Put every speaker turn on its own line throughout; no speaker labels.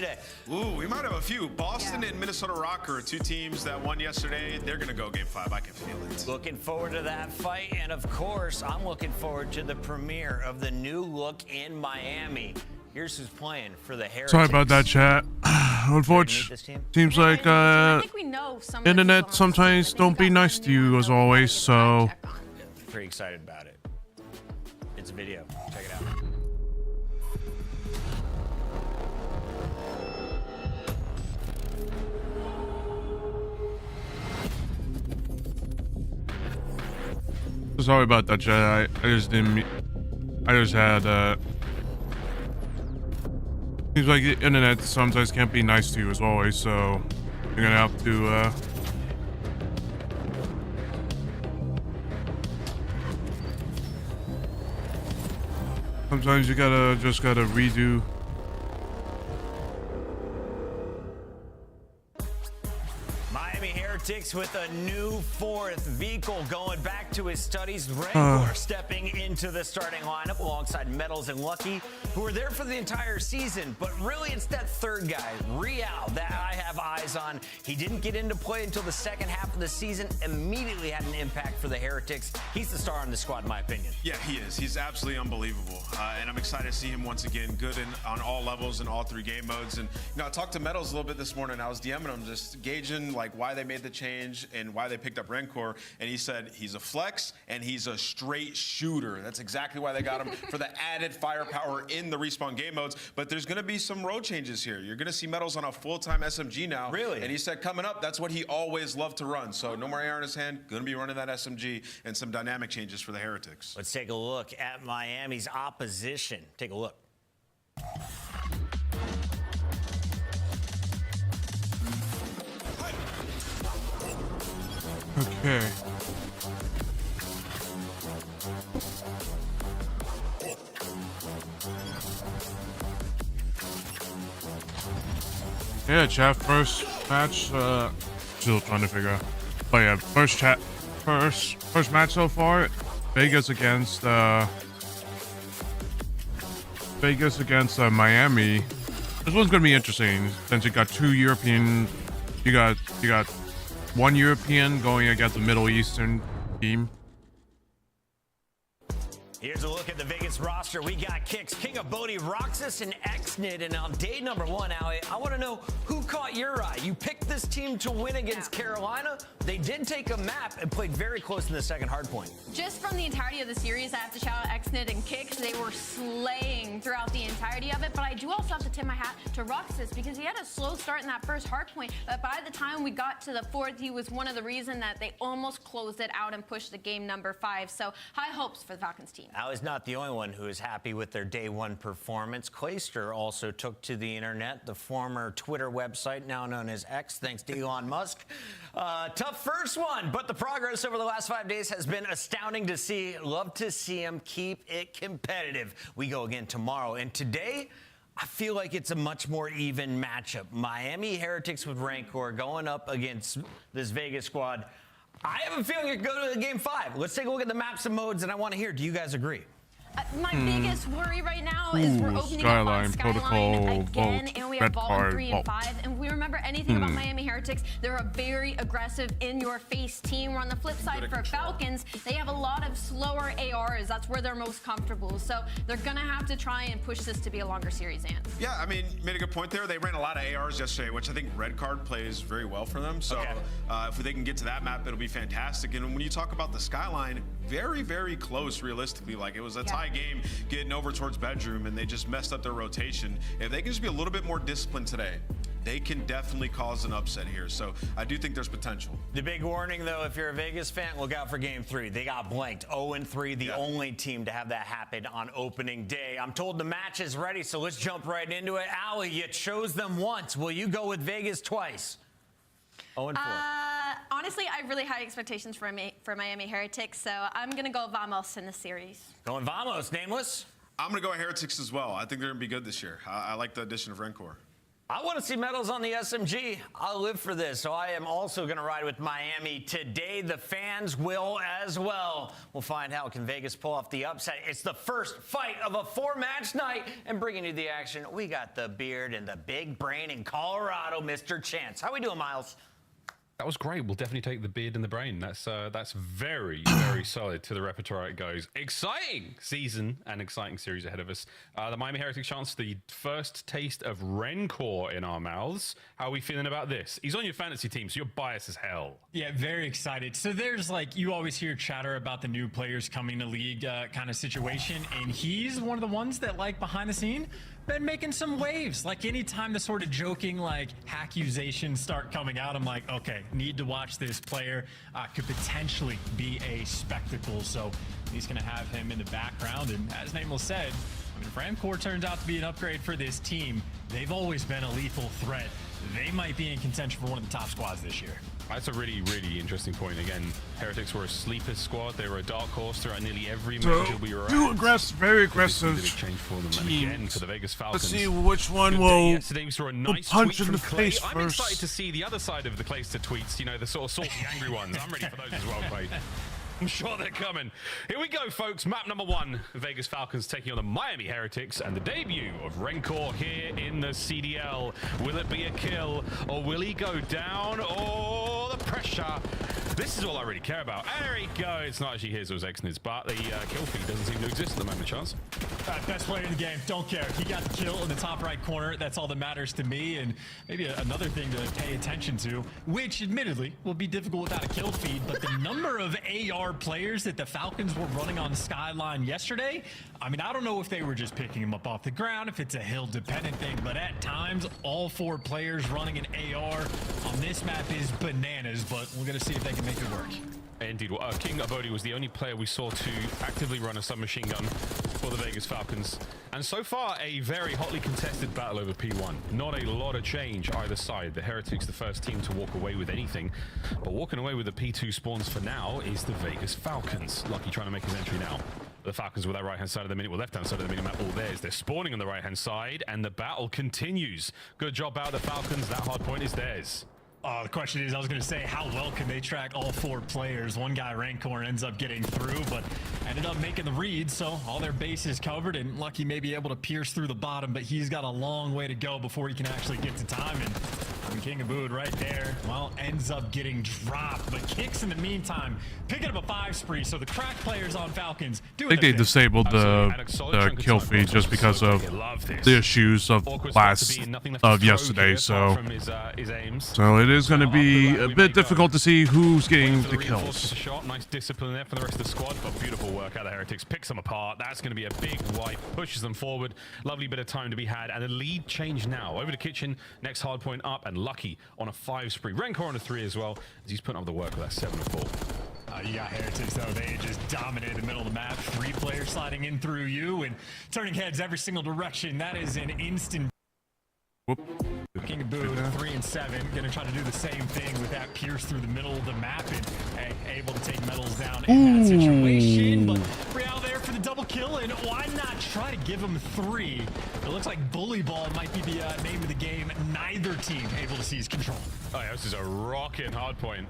today?
Ooh, we might have a few. Boston and Minnesota Rocker, two teams that won yesterday. They're going to go Game 5. I can feel it.
Looking forward to that fight. And, of course, I'm looking forward to the premiere of the new look in Miami. Here's who's playing for the Heretics.
Sorry about that, chat. Unfortunately, seems like internet sometimes don't be nice to you as always, so...
Pretty excited about it. It's a video. Check it out.
Sorry about that, chat. I just didn't... I just had, Seems like the internet sometimes can't be nice to you as always, so you're gonna have to, sometimes you just gotta redo.
Miami Heretics with a new fourth vehicle going back to his studies. Rancor stepping into the starting lineup alongside Metals and Lucky, who were there for the entire season. But really, it's that third guy, Real, that I have eyes on. He didn't get into play until the second half of the season, immediately had an impact for the Heretics. He's the star on the squad, in my opinion.
Yeah, he is. He's absolutely unbelievable. And I'm excited to see him once again, good on all levels in all three game modes. And, you know, I talked to Metals a little bit this morning. I was DMing him, just gauging, like, why they made the change and why they picked up Rancor. And he said he's a flex and he's a straight shooter. That's exactly why they got him, for the added firepower in the respawn game modes. But there's going to be some road changes here. You're going to see Metals on a full-time SMG now.
Really?
And he said coming up, that's what he always loved to run. So no more AR in his hand, going to be running that SMG, and some dynamic changes for the Heretics.
Let's take a look at Miami's opposition. Take a look.
Okay. Yeah, chat, first match, still trying to figure out. But yeah, first match so far, Vegas against Miami. This one's gonna be interesting since you got two European, you got one European going against a Middle Eastern team.
Here's a look at the Vegas roster. We got Kicks, King of Bodhi, Roxas, and Xnid. And on day number one, Allie, I want to know who caught your eye. You picked this team to win against Carolina. They did take a map and played very close in the second hardpoint.
Just from the entirety of the series, I have to shout out Xnid and Kicks. They were slaying throughout the entirety of it. But I do also have to tip my hat to Roxas because he had a slow start in that first hardpoint. But by the time we got to the fourth, he was one of the reasons that they almost closed it out and pushed the game number 5. So high hopes for the Falcons team.
Allie's not the only one who is happy with their day one performance. Clayster also took to the internet, the former Twitter website, now known as X, thanks to Elon Musk. Tough first one, but the progress over the last 5 days has been astounding to see. Love to see him keep it competitive. We go again tomorrow, and today, I feel like it's a much more even matchup. Miami Heretics with Rancor going up against this Vegas squad. I have a feeling it could go to Game 5. Let's take a look at the maps and modes, and I want to hear, do you guys agree?
My biggest worry right now is we're opening
Skyline,
up on Skyline
Protocol,
again,
Vault,
and we
Red
have Vault
Card,
3 and
Vault.
5. And we remember anything about Miami Heretics, they're a very aggressive, in-your-face team. Where on the flip side for Falcons, they have a lot of slower ARs. That's where they're most comfortable. So they're going to have to try and push this to be a longer series, Ant.
Yeah, I mean, you made a good point there. They ran a lot of ARs yesterday, which I think Red Card plays very well for them. So if they can get to that map, it'll be fantastic. And when you talk about the Skyline, very, very close, realistically. Like, it was a tie game getting over towards bedroom, and they just messed up their rotation. If they can just be a little bit more disciplined today, they can definitely cause an upset here. So I do think there's potential.
The big warning, though, if you're a Vegas fan, look out for Game 3. They got blanked. 0-3, the only team to have that happen on opening day. I'm told the match is ready, so let's jump right into it. Allie, you chose them once. Will you go with Vegas twice? 0-4.
Honestly, I have really high expectations for Miami Heretics, so I'm going to go Vamos in the series.
Going Vamos, Nameless?
I'm going to go Heretics as well. I think they're going to be good this year. I like the addition of Rancor.
I want to see medals on the SMG. I'll live for this, so I am also going to ride with Miami today. The fans will as well. We'll find out, can Vegas pull off the upset? It's the first fight of a 4-match night, and bringing you the action, we got the beard and the big brain in Colorado, Mr. Chance. How we doing, Miles?
That was great. We'll definitely take the beard and the brain. That's very, very solid. To the repertoire it goes. Exciting season and exciting series ahead of us. The Miami Heretics chance the first taste of Rencor in our mouths. How are we feeling about this? He's on your fantasy team, so you're biased as hell.
Yeah, very excited. So there's like, you always hear chatter about the new players coming to league kind of situation, and he's one of the ones that, like, behind the scene, been making some waves. Like, anytime the sort of joking, like, accusations start coming out, I'm like, okay, need to watch this player. Could potentially be a spectacle. So he's going to have him in the background. And as Namel said, I mean, if Rancor turns out to be an upgrade for this team, they've always been a lethal threat. They might be in contention for one of the top squads this year.
That's a really, really interesting point. Again, Heretics were a sleeper squad. They were a dark horse throughout nearly every major we were at.
Aggressive, very aggressive
Change for them. And again, for the Vegas Falcons.
Let's see which one
Good
will
day yesterday we saw a nice
punch
tweet
in
from
the
Clay.
face
I'm
first.
excited to see the other side of the Clayster tweets, you know, the sort of salty, angry ones. I'm ready for those as well, Clay. I'm sure they're coming. Here we go, folks. Map number 1, Vegas Falcons taking on the Miami Heretics, and the debut of Rencor here in the CDL. Will it be a kill, or will he go down? Oh, the pressure. This is all I really care about. There he go. It's not actually his, it was Exnid's, but the kill feed doesn't seem to exist at the moment, Chance.
Best player in the game, don't care. He got the kill in the top right corner. That's all that matters to me. And maybe another thing to pay attention to, which admittedly will be difficult without a kill feed, but the number of AR players that the Falcons were running on Skyline yesterday, I mean, I don't know if they were just picking them up off the ground, if it's a hill dependent thing, but at times all 4 players running an AR on this map is bananas, but we're going to see if they can make it work.
Indeed. Well, King Abodi was the only player we saw to actively run a submachine gun for the Vegas Falcons. And so far, a very hotly contested battle over P1. Not a lot of change either side. The Heretics, the first team to walk away with anything. But walking away with the P2 spawns for now is the Vegas Falcons. Lucky trying to make his entry now. The Falcons with that right-hand side of the minute, left-hand side of the minimap, all theirs. They're spawning on the right-hand side, and the battle continues. Good job out of the Falcons. That hard point is theirs.
The question is, I was going to say, how well can they track all 4 players? One guy, Rancor, ends up getting through, but ended up making the read, so all their base is covered, and Lucky may be able to pierce through the bottom, but he's got a long way to go before he can actually get to time. And King Abood right there, well, ends up getting dropped, but Kicks in the meantime, picking up a 5 spree, so the crack players on Falcons doing
I think they disabled the kill feed just because of the issues of yesterday, so it is going to be a bit difficult to see who's getting the kills.
Nice discipline there for the rest of the squad, but beautiful work out of the Heretics. Picks them apart. That's going to be a big wipe, pushes them forward. Lovely bit of time to be had, and the lead change now. Over to Kitchen, next hard point up, and Lucky on a 5 spree. Rencor on a 3 as well, as he's putting up the work with that 7-4.
You got Heretics, though. They just dominated the middle of the map. 3 players sliding in through you and turning heads every single direction. That is an instant.
Whoop.
King of Boo, 3 and 7, gonna try to do the same thing with that pierce through the middle of the map and able to take medals down in that situation. But Real there for the double kill, and why not try to give him 3? It looks like Bully Ball might be the name of the game. Neither team able to seize control.
Oh yeah, this is a rocking hard point.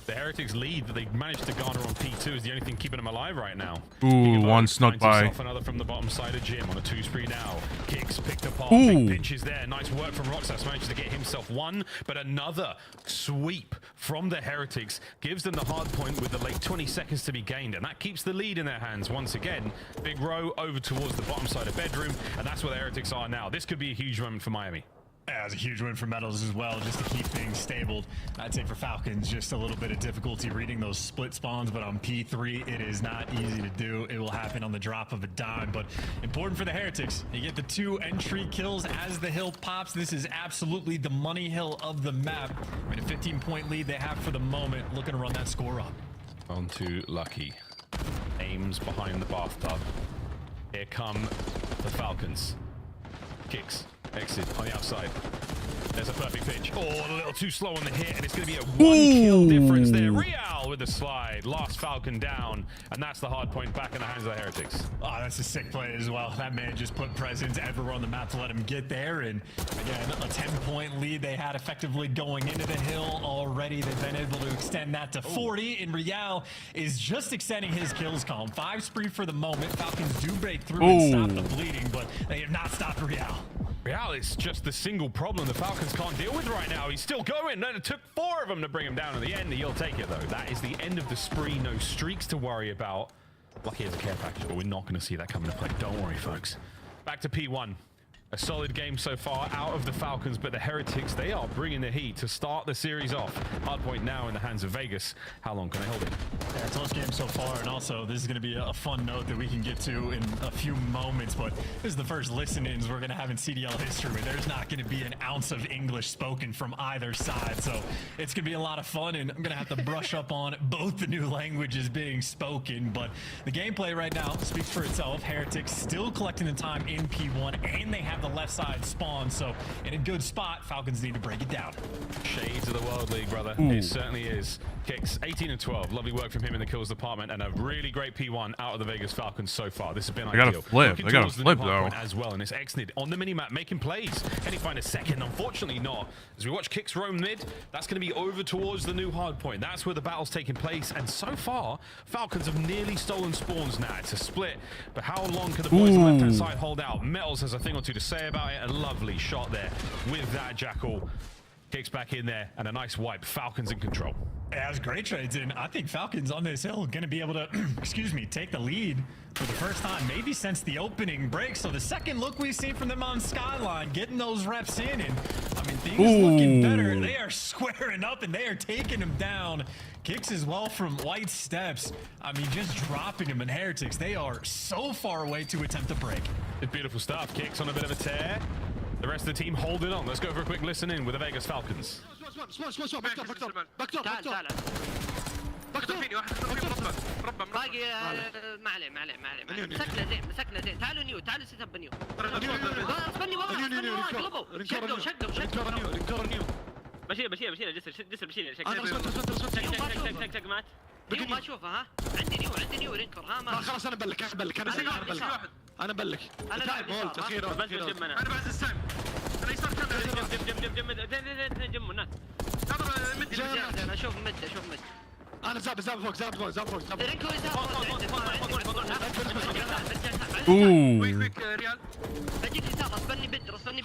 The Heretics lead that they managed to garner on P2 is the only thing keeping them alive right now.
Ooh, one snuck by.
Another from the bottom side of Jim on a 2 spree now. Kicks picked apart. Big pinches there. Nice work from Roxas. Managed to get himself 1, but another sweep from the Heretics gives them the hard point with the late 20 seconds to be gained, and that keeps the lead in their hands once again. Big row over towards the bottom side of bedroom, and that's where the Heretics are now. This could be a huge moment for Miami.
Yeah, it was a huge win for Metals as well, just to keep things stable. I'd say for Falcons, just a little bit of difficulty reading those split spawns, but on P3, it is not easy to do. It will happen on the drop of a dime, but important for the Heretics. You get the 2 entry kills as the hill pops. This is absolutely the money hill of the map. I mean, a 15-point lead they have for the moment, looking to run that score up.
On to Lucky. Aims behind the bathtub. Here come the Falcons. Kicks. Exit on the outside. There's a perfect pitch. Oh, a little too slow on the hit, and it's going to be a 1 kill difference there. Real with the slide. Last Falcon down, and that's the hard point back in the hands of the Heretics.
Oh, that's a sick play as well. That man just put presence everywhere on the map to let him get there. And again, a 10-point lead they had effectively going into the hill already. They've been able to extend that to 40. And Real is just extending his kills column. 5 spree for the moment. Falcons do break through and stop the bleeding, but they have not stopped Real.
Real is just the single problem the Falcons can't deal with right now. He's still going. It took 4 of them to bring him down in the end. He'll take it, though. That is the end of the spree. No streaks to worry about. Lucky as a care package, but we're not going to see that come into play. Don't worry, folks. Back to P1. A solid game so far out of the Falcons, but the Heretics, they are bringing the heat to start the series off. Hard point now in the hands of Vegas. How long can they hold it?
Yeah, close game so far, and also this is going to be a fun note that we can get to in a few moments, but this is the first listen-ins we're going to have in CDL history where there's not going to be an ounce of English spoken from either side, so it's going to be a lot of fun, and I'm going to have to brush up on both the new languages being spoken, but the gameplay right now speaks for itself. Heretics still collecting the time in P1, and they have the left side spawn, so in a good spot. Falcons need to break it down.
Shades of the World League, brother. It certainly is. Kicks 18 and 12. Lovely work from him in the kills department, and a really great P1 out of the Vegas Falcons so far. This has been ideal.
I gotta flip.
Looking
I gotta
towards the
flip
new
though.
hardpoint as well, and it's Exnid on the minimap making plays. Can he find a second? Unfortunately not. As we watch Kicks roam mid, that's going to be over towards the new hardpoint. That's where the battle's taking place, and so far, Falcons have nearly stolen spawns now. It's a split, but how long can the boys on the left-hand side hold out? Metals has a thing or two to say about it. A lovely shot there with that Jackal. Kicks back in there, and a nice wipe. Falcons in control.
Yeah, it was great trades, and I think Falcons on this hill going to be able to, excuse me, take the lead for the first time, maybe since the opening break. So the second look we've seen from them on Skyline, getting those reps in, and I mean, things looking better. They are squaring up, and they are taking them down. Kicks as well from White Steps. I mean, just dropping them in Heretics. They are so far away to attempt to break.
It's beautiful stuff. Kicks on a bit of a tear. The rest of the team holding on. Let's go for a quick listen in with the Vegas Falcons.
فيني واحد ربما باقي ما عليه مسكنا زين تعالوا نيو تعالوا سيت اب نيو بشيل شق مات نيو ما اشوفه ها عندي نيو رينكر ها ما خلاص انا بلك انا بلك اخيرا انا بعد السايم انا يصير كاميرا جم الناس انا اشوف مد انا زاب فوق كويك ريال بجيك رسبني بد خساني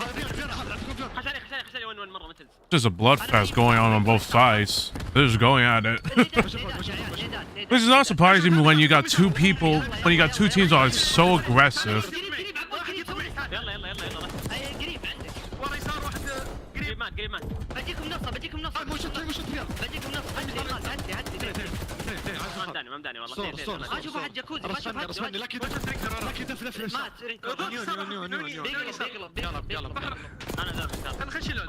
وين مره مثل
There's a bloodfest going on both sides. They're just going at it. This is not surprising when you got two teams that are so aggressive.
قريب مات بجيكم نص ما مداني والله اشوف واحد جاكوزي ما اشوف رسمني لكي دف مات يلا انا ذا انا خش له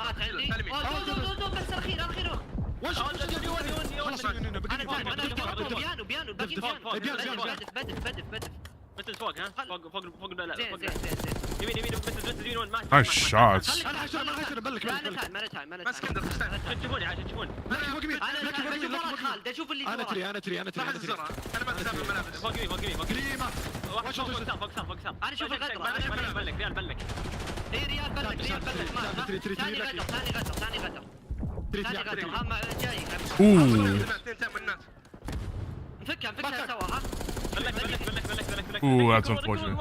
بس الاخير وش خلاص انا بيانو بدف مثل فوق ها فوق لا فوق يمين وين ما
Nice shots.
انا حشر بلك ما اسكندر تشوفوني عشان تشوفون انا خالد اشوف اللي انا تري انا ما اتزاف الملابس فوق انا اشوف الغدر بلك ريال بلك ثاني غدر هم جاي نفكها سوا ها بلك
Ooh, that's unfortunate.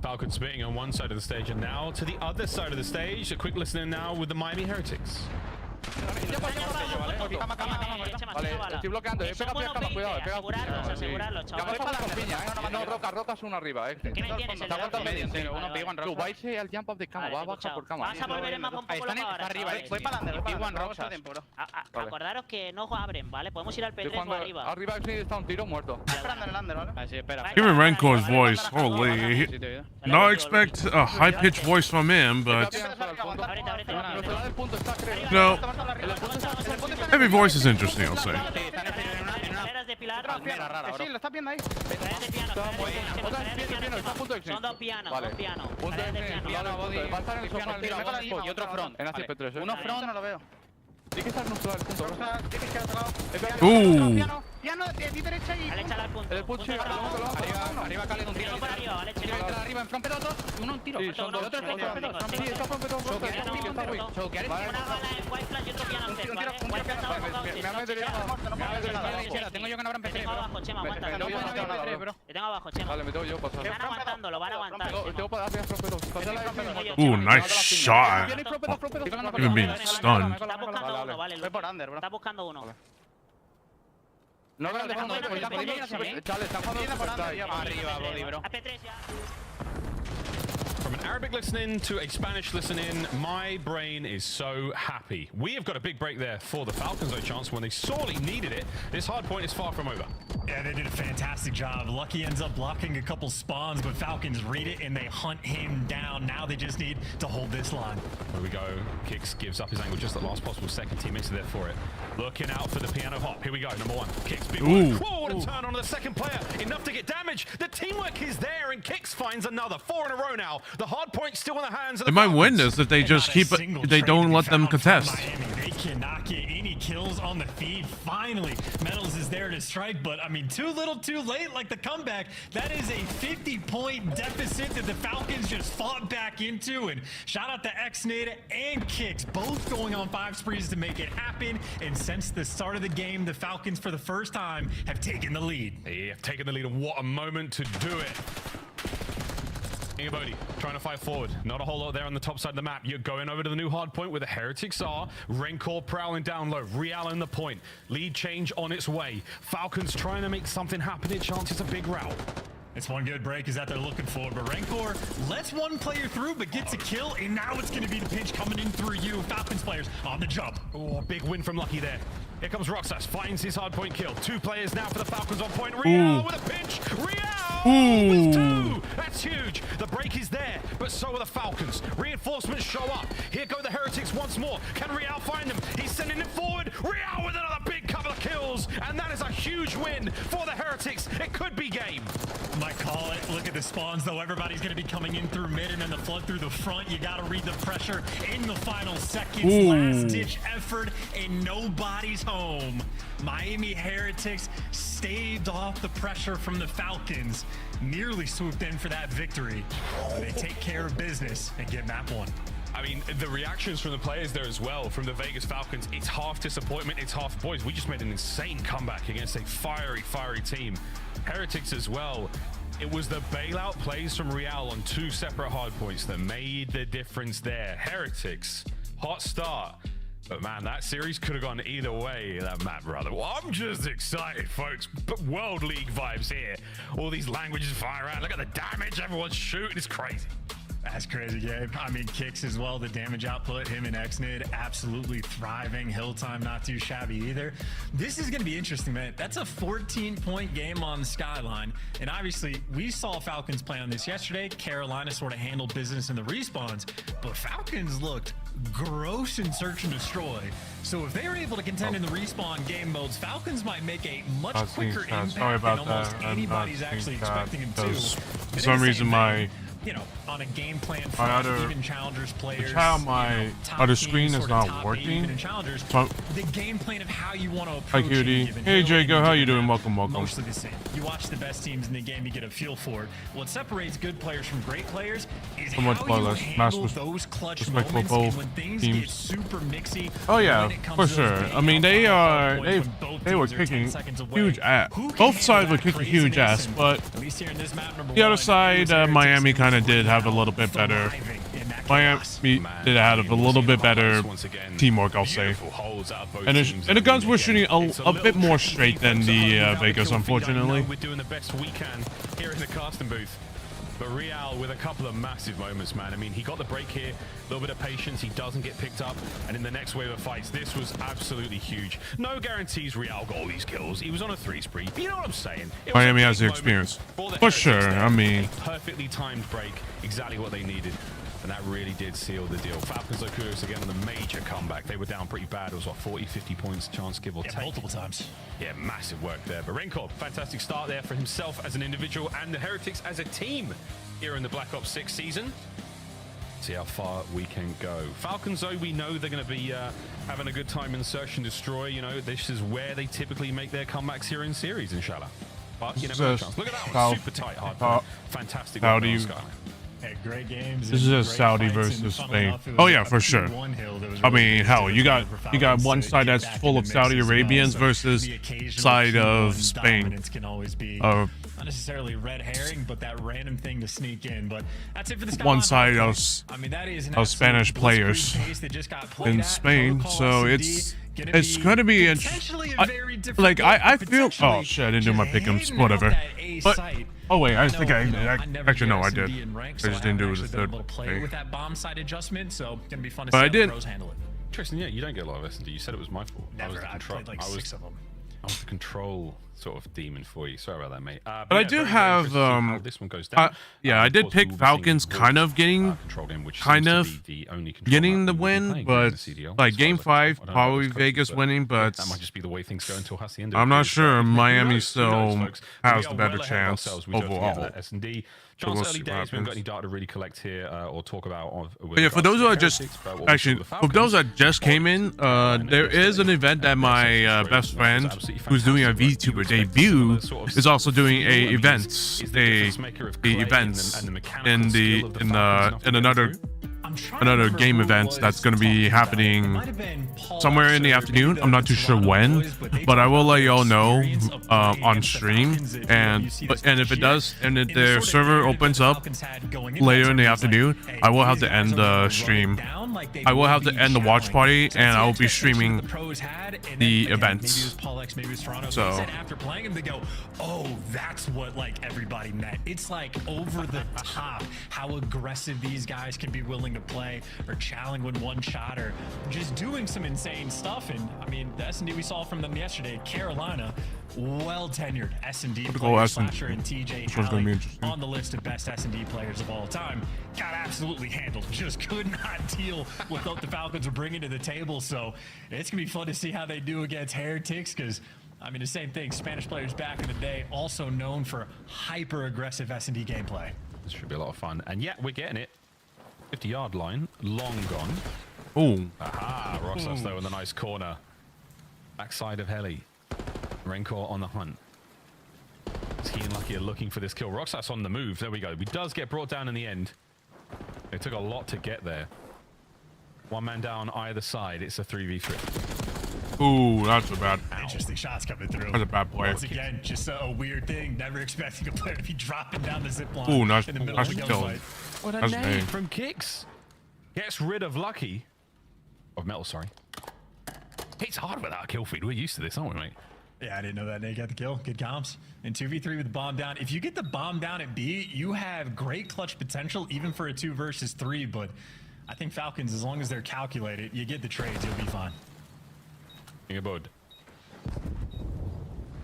Falcon spitting on one side of the stage, and now to the other side of the stage. A quick listen in now with the Miami Heretics.
Vale, estoy bloqueando, pega, cuidado, no, rocas uno arriba,
¿Qué me tienes?
Está aguantando medio, uno pega tú, vais al jump up de cama, va a bajar por cama.
Vas a volver el mapa un poco loco ahora.
Arriba, voy para adelante,
Acordaros que no abren, ¿vale? Podemos ir al P3 o arriba.
Arriba está un tiro muerto.
Esperando en el under, ¿vale?
Sí, espera.
Even Renko's voice, holy. Not expect a high-pitched voice from him, but no. Every voice is interesting, I'll say.
pilar.
Palmera rara,
Sí, lo estás viendo ahí.
Escaleras de piano,
Está
escaleras de
muy-
piano,
otra
escaleras de
piano, está a punto de
piano. Son dos pianos,
Vale.
dos pianos.
Punto
Escaleras de
de
piano.
piano,
body.
va a estar en el sofá
Tiro
el
body,
y otro front. En
Vale.
ACP3,
Uno front, no lo veo.
Tiene que estar en un solo punto.
Tienes que otro lado.
Uh.
Piano de mi derecha y.
Vale, échala al punto.
El punto,
Punto
arriba,
cerrado.
arriba, Calen, un tiro.
Tengo por arriba, vale,
Tiro
checo.
arriba, en front, pero dos. Uno, un tiro.
Sí,
Falta
son
uno.
dos,
El otro
tengo,
front,
tengo,
sí,
tengo.
está front, pero
Choquear,
está muy, está muy. Choquear es
Una bala en white flash y otro piano antes,
Un
¿vale?
tiro,
White flash abajo,
Me ha metido tengo yo que no habrá
Te tengo abajo, Chema, aguanta.
Me-
Te
me-
tengo
me-
abajo,
me- me-
Te tengo abajo, Chema.
Vale, me tengo yo pasar.
Están aguantando, lo van a aguantar.
Tengo para darle a front, pero pasa la
Nice shot.
Viene front, pero
Even being stunned.
Está buscando uno, vale.
Voy por under, bro.
Está buscando uno.
No,
Está jugando
Chale, está jugando
por under, ya,
arriba, body, bro.
AP3 ya.
From an Arabic listening to a Spanish listening, my brain is so happy. We have got a big break there for the Falcons, though, chance when they sorely needed it. This hard point is far from over.
Yeah, they did a fantastic job. Lucky ends up blocking a couple spawns, but Falcons read it and they hunt him down. Now they just need to hold this line.
Here we go. Kicks gives up his angle just at last possible second. Teammates are there for it. Looking out for the piano hop. Here we go. Number one. Kicks big one. Whoa, what a turn on the second player. Enough to get damage. The teamwork is there, and Kicks finds another. 4 in a row now. The hard point still in the hands of the
They might win
Falcons.
this if they just keep it. They don't let them contest.
Miami. They cannot get any kills on the feed. Finally, Metals is there to strike, but I mean, too little, too late. Like the comeback, that is a 50-point deficit that the Falcons just fought back into. And shout out to XNID and Kicks, both going on 5 sprees to make it happen. And since the start of the game, the Falcons, for the first time, have taken the lead.
They have taken the lead, and what a moment to do it. Bodie trying to fight forward. Not a whole lot there on the top side of the map. You're going over to the new hard point where the Heretics are. Rancor prowling down low. Real in the point. Lead change on its way. Falcons trying to make something happen. It chances a big route.
It's one good break is that they're looking for, but Rancor lets one player through but gets a kill, and now it's going to be the pinch coming in through you. Falcons players on the jump.
Oh, big win from Lucky there. Here comes Roxas, finds his hard point kill. 2 players now for the Falcons on point. Real with a pinch. Real with 2. That's huge. The break is there, but so are the Falcons. Reinforcements show up. Here go the Heretics once more. Can Real find them? He's sending it forward. Real with another big couple of kills, and that is a huge win for the Heretics. It could be game.
Might call it. Look at the spawns, though. Everybody's going to be coming in through mid and then the flood through the front. You got to read the pressure in the final seconds. Last-ditch effort, and nobody's home. Miami Heretics staved off the pressure from the Falcons. Nearly swooped in for that victory. They take care of business and get map 1.
I mean, the reactions from the players there as well, from the Vegas Falcons, it's half disappointment, it's half boys. We just made an insane comeback against a fiery team. Heretics as well. It was the bailout plays from Real on 2 separate hard points that made the difference there. Heretics, hot start. But man, that series could have gone either way, that map, rather. Well, I'm just excited, folks. But World League vibes here. All these languages flying around. Look at the damage everyone's shooting. It's crazy.
That's crazy, Gabe. I mean, Kicks as well, the damage output, him and XNID absolutely thriving. Hill time not too shabby either. This is going to be interesting, man. That's a 14-point game on the skyline. And obviously, we saw Falcons play on this yesterday. Carolina sort of handled business in the respawns, but Falcons looked gross in search and destroy. So if they were able to contend in the respawn game modes, Falcons might make a much quicker impact
Sorry about
than almost
that.
anybody's actually expecting them to.
For some reason, my
you know, on a game plan
my
front,
other
even challengers players,
my
top
other
teams,
screen is
sort of
not
top eight,
working.
even in challengers,
So,
the game plan of how you want to
hi,
approach
Cutie.
any given
Hey,
hill,
Jago.
any
How you
given
doing?
map,
Welcome, welcome.
Mostly the same. You watch the best teams in the game, you get a feel for it. What separates good players from great players is
Somewhat
how you
flawless.
handle
Mass
those clutch
respectful
moments,
both
and when things
teams.
get super mixy.
Oh yeah,
when it comes
for
to those
sure.
big
I mean, they
alpha
are
points when both
they were
teams are 10
kicking
seconds away.
huge ass.
Who can
Both sides
handle
were
that
kicking huge
craziness?
ass,
And
but
at least here in this map number
the other
one,
side,
it was Heretics
Miami
who
kind of
was
did have a little bit better.
thriving in that
Miami
chaos.
did have a little bit better teamwork, I'll say. And the guns were shooting a bit more straight than the Vegas, unfortunately.
We're doing the best we can here in the casting booth. But Real with a couple of massive moments, man. I mean, he got the break here, a little bit of patience, he doesn't get picked up, and in the next wave of fights, this was absolutely huge. No guarantees Real got all these kills. He was on a 3 spree. You know what I'm saying? It was
Miami
a
has
big
the experience.
moment the
For
Heretics
sure,
there.
I mean.
A perfectly timed break, exactly what they needed. And that really did seal the deal. Falcons look kudos again on the major comeback. They were down pretty bad. It was, what, 40, 50 points chance, give or take.
Multiple times.
Yeah, massive work there. But Renkor, fantastic start there for himself as an individual and the Heretics as a team here in the Black Ops 6 season. See how far we can go. Falcons, though, we know they're going to be having a good time in Search and Destroy. You know, this is where they typically make their comebacks here in series, inshallah. But you never have a chance. Look at that one. Super tight, hard. Fantastic work on Skyline.
Hey, great games.
This is just Saudi versus Spain. Oh yeah, for sure. I mean, hell, you got one side that's full of Saudi Arabians versus side of Spain.
Can always be not necessarily red herring, but that random thing to sneak in. But that's it for this
one side of Spanish players in Spain, so it's gonna be like I feel. Oh shit! I didn't do my pick'ems. Whatever. But oh wait, I think I actually no, I did. I just didn't do it with the third
play with that bomb side adjustment, so gonna be fun to
see
how
the
pros handle it.
Tristan, yeah, you don't get a lot of S&D. You said it was my fault.
Never. I played like 6 of them.
I was the control sort of demon for you. Sorry about that, mate.
But yeah, I do have
this one goes down.
Yeah, I did pick Falcons kind of getting the win, but like game 5 probably Vegas winning, but
that might just be the way things go until the end.
I'm not sure. Miami still has the better chance overall.
S&D. Chance early days. We haven't got any data to really collect here or talk about.
But yeah, for those who are just for those that just came in, there is an event that my best friend, who's doing a VTuber debut, is also doing a events in another game event that's going to be happening somewhere in the afternoon. I'm not too sure when, but I will let y'all know on stream. And if it does, and if the server opens up later in the afternoon, I will have to end the stream. I will have to end the watch party, and I will be streaming the events. So
after playing them, they go, "Oh, that's what like everybody meant." It's like over the top how aggressive these guys can be willing to play, or challenge with one shot, or just doing some insane stuff. And I mean, the S&D we saw from them yesterday, Carolina, well tenured S&D players, Slasher and TJ Alley on the list of best S&D players of all time. Got absolutely handled. Just could not deal with what the Falcons are bringing to the table. So it's gonna be fun to see how they do against Heretics, because I mean the same thing. Spanish players back in the day, also known for hyper aggressive S&D gameplay.
This should be a lot of fun, and yeah, we're getting it. 50-yard line, long gone.
Oh,
aha! Roxas though in the nice corner. Backside of Heli. Renkor on the hunt. He and Lucky are looking for this kill. Roxas on the move. There we go. He does get brought down in the end. It took a lot to get there. One man down either side. It's a 3v3.
Ooh, that's a bad.
Interesting shots coming through.
That's a bad play.
Once again, just a weird thing. Never expecting a player to be dropping down the zip line.
Ooh, nice.
In the middle of the gunfight.
What a nade from Kicks. Gets rid of Lucky. Of Metal, sorry. It's hard without a kill feed. We're used to this, aren't we, mate?
Yeah, I didn't know that Nate got the kill. Good comms. And 2v3 with the bomb down. If you get the bomb down at B, you have great clutch potential, even for a 2 versus 3. But I think Falcons, as long as they're calculated, you get the trades, you'll be fine.
Good.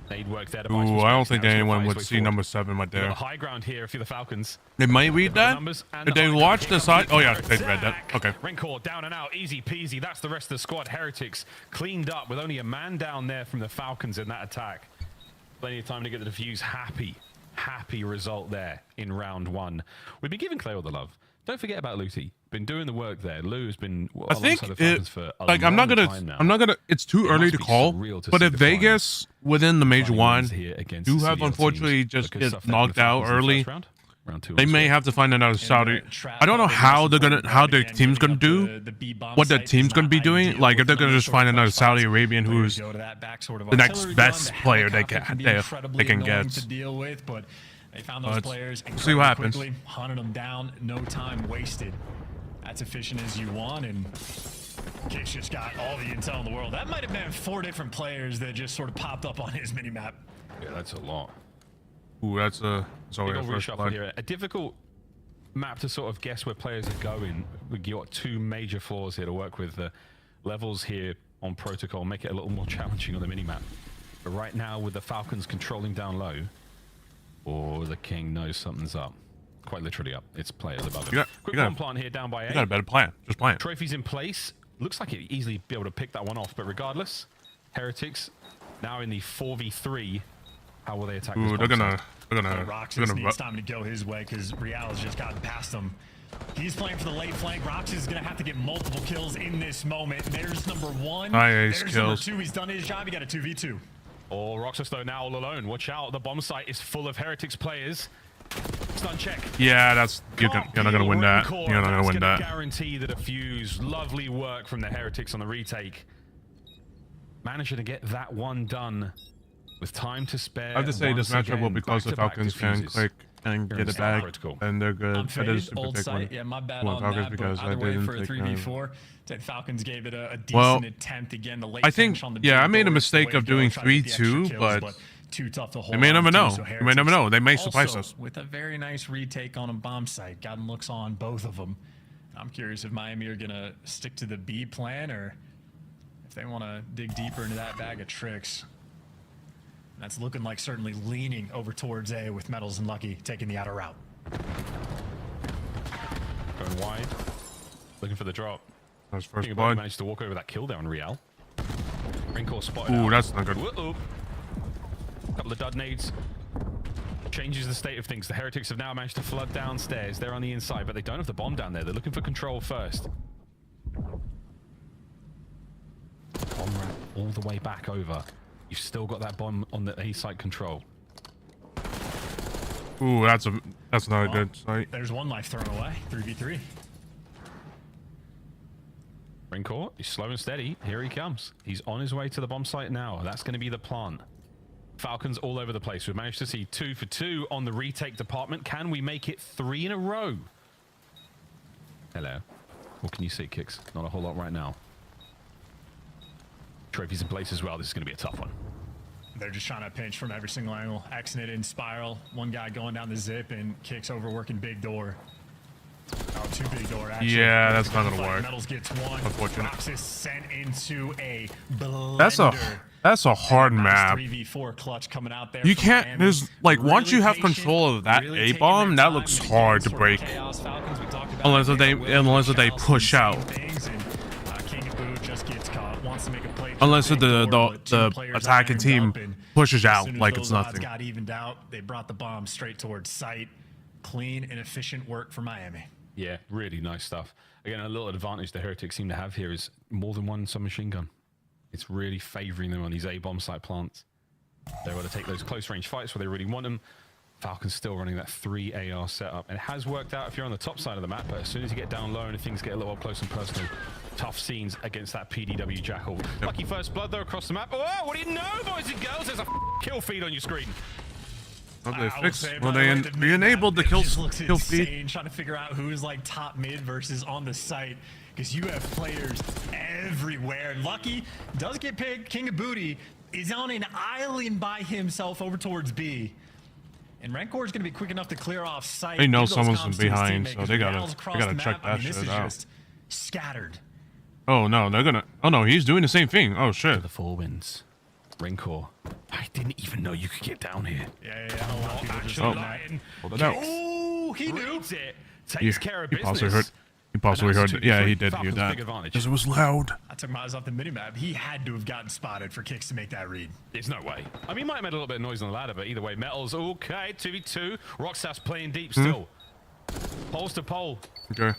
Nade work there.
Ooh, I don't think anyone would see number 7 right there.
High ground here if you're the Falcons.
They might read that. If they watch the side. Oh yeah, they read that. Okay.
Renkor down and out, easy peasy. That's the rest of the squad. Heretics cleaned up with only a man down there from the Falcons in that attack. Plenty of time to get the defuse. Happy result there in round 1. We've been giving Clay all the love. Don't forget about Luty. Been doing the work there.Lou's been
I think for like I'm not gonna it's too early to call, but if Vegas within the major one do have unfortunately just get knocked out early, they may have to find another Saudi. I don't know how their team's gonna do, what their team's gonna be doing. Like if they're gonna just find another Saudi Arabian who's the next best player they can get.
They found those players and
see what happens.
Quickly hunted them down. No time wasted. That's efficient as you want, and Kicks just got all the intel in the world. That might have been 4 different players that just sort of popped up on his mini-map.
Yeah, that's a lot.
Ooh, that's a first blood.
Here. A difficult map to sort of guess where players are going. We've got 2 major floors here to work with. The levels here on protocol make it a little more challenging on the mini-map. But right now, with the Falcons controlling down low, the King knows something's up. quite literally up. It's players above
You
him.
got-
Quick
you got-
bomb plant here down by A.
You got a better plan. Just plan.
Trophies in place. Looks like he'd easily be able to pick that one off, but regardless, Heretics now in the 4v3. How will they attack this
Ooh,
bomb
they're
site?
gonna
Roxas needs time to go his way because Real's just gotten past him. He's playing for the late flank. Roxas is going to have to get multiple kills in this moment. There's number 1.
Nice
There's
kills.
number 2. He's done his job. He got a 2v2.
Oh, Roxas though now all alone. Watch out, the bomb site is full of Heretics players. Stun check.
Yeah, that's you're not gonna win that. You're not gonna win that.
Guarantee the defuse. Lovely work from the Heretics on the retake. Managing to get that one done with time to spare.
I have to say this
once
matchup will
again,
be close. The
back-to-back
Falcons can
defuses.
click and get it back,
Critical.
and they're good.
I'm
I did
faded,
super
old
pick
site.
one.
Yeah, my bad
Well,
on
Falcons
that,
because
but
I
either way
didn't
for a
take
3v4, the Falcons gave it a decent
Well,
attempt again. The late
I think,
finish on the
yeah, I
big
made a
doors,
mistake
the way
of
to go,
doing
try to get the extra
3-2,
kills,
but
too tough to hold
you may
on
never
to,
know.
so
You may never know. They may
also,
surprise us.
With a very nice retake on a bomb site, gotten looks on both of them. I'm curious if Miami are gonna stick to the B plan or if they want to dig deeper into that bag of tricks. That's looking like certainly leaning over towards A with Metals and Lucky taking the outer route.
Going wide. Looking for the drop.
That was first
King
blood.
managed to walk over that kill there on Real. Ringcore spotted
Ooh,
out.
that's not good.
Whoa. Couple of dud nades. Changes the state of things. The Heretics have now managed to flood downstairs. They're on the inside, but they don't have the bomb down there. They're looking for control first. Bomb wrap all the way back over. You've still got that bomb on the A site control.
Ooh, that's not a good site.
There's one life thrown away. 3v3.
Ringcore, he's slow and steady. Here he comes. He's on his way to the bomb site now. That's going to be the plant. Falcons all over the place. We've managed to see 2 for 2 on the retake department. Can we make it 3 in a row? Hello. What can you see, Kicks? Not a whole lot right now. Trophies in place as well. This is going to be a tough one.
They're just trying to pinch from every single angle. Xnit in spiral. One guy going down the zip and Kicks over working big door. Oh, 2 big door actually.
Yeah, that's not gonna work.
Metals gets 1.
Unfortunate.
Roxas sent into a blender.
That's a hard
Nice
map.
3v4 clutch coming out there
You
from
can't.
Miami.
There's like once you have
Really
control of that
really
A
taking
bomb,
their
that
time
looks
to
hard to
sort of
break.
Chaos Falcons we talked about.
Unless
They
they
have a will, Chaos
push
do the
out.
same things, and, King of Boo just gets caught. Wants to make a play.
Unless
Big door, but 2
the
players
attacking
ironed
team
up, and
pushes
as
out
soon as
like
those
it's
odds
nothing.
got evened out. They brought the bomb straight towards site. Clean and efficient work for Miami.
Yeah, really nice stuff. Again, a little advantage the Heretics seem to have here is more than one submachine gun. It's really favoring them on these A bomb site plants. They're able to take those close range fights where they really want them. Falcon's still running that 3 AR setup. And it has worked out if you're on the top side of the map, but as soon as you get down low and things get a little up close and personal, tough scenes against that PDW Jackal. Lucky first blood though across the map. Oh, what do you know, boys and girls? There's a kill feed on your screen.
Well, they
I will
fixed.
say,
Well,
by the way, the
they
mid
enabled the
map, it
kill
just looks
feed.
insane trying to figure out who's like top mid versus on the site because you have players everywhere. Lucky does get picked. King of Booty is on an island by himself over towards B. And Rancor is going to be quick enough to clear off site.
They know
give those
someone's
comms to his
behind,
teammate,
so
'cause
they gotta-
Real's
they
across
gotta
the
check
map. I
that
mean, this
shit
is
out.
just scattered.
Oh no, they're gonna. Oh no, he's doing the same thing. Oh shit.
The 4 wins. Rancor. I didn't even know you could get down here.
Yeah. A lot of people just
Oh.
doing that.
Hold it out.
Oh, he knew.
Reads it. Takes care of business.
He possibly
And
heard.
that's
Yeah,
2v3.
he did hear
Falcons
that.
big advantage.
Because it was loud.
I took my eyes off the minimap. He had to have gotten spotted for Kicks to make that read.
There's no way. I mean, he might have made a little bit of noise on the ladder, but either way, Metals, okay, 2v2. Roxas playing deep still. Poles to pole.
Okay.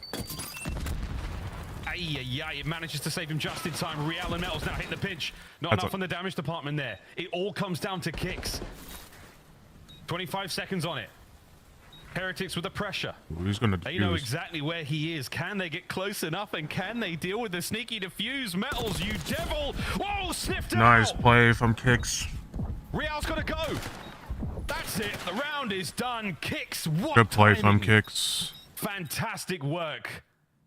It manages to save him just in time. Real and Metals now hitting the pinch. Not
That's
enough on the damage department there. It all comes down to Kicks. 25 seconds on it. Heretics with the pressure.
Ooh, he's gonna
They know
defuse.
exactly where he is. Can they get close enough, and can they deal with the sneaky defuse? Metals, you devil! Whoa, sniffed out!
Nice play from Kicks.
Real's got to go. That's it. The round is done. Kicks. What
Good play from
timing.
Kicks.
Fantastic work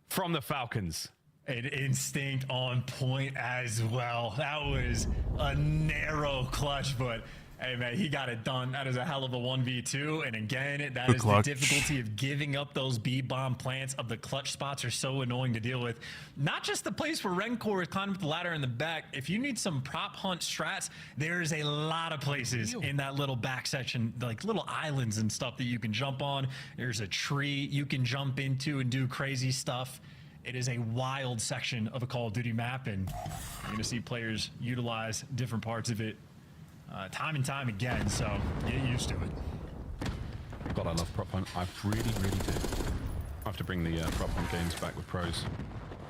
from the Falcons.
An instinct on point as well. That was a narrow clutch, but Hey, man, he got it done. That is a hell of a 1v2. And again, that
Good
is
clutch.
the difficulty of giving up those B-bomb plants. Of the clutch spots are so annoying to deal with. Not just the place where Rencor is climbing up the ladder in the back. If you need some prop hunt strats, there's a lot of places in that little back section, like little islands and stuff that you can jump on. There's a tree you can jump into and do crazy stuff. It is a wild section of a Call of Duty map, and you're going to see players utilize different parts of it time and time again, so get used to it.
God, I love prop hunt. I really, really do. I have to bring the prop hunt games back with pros.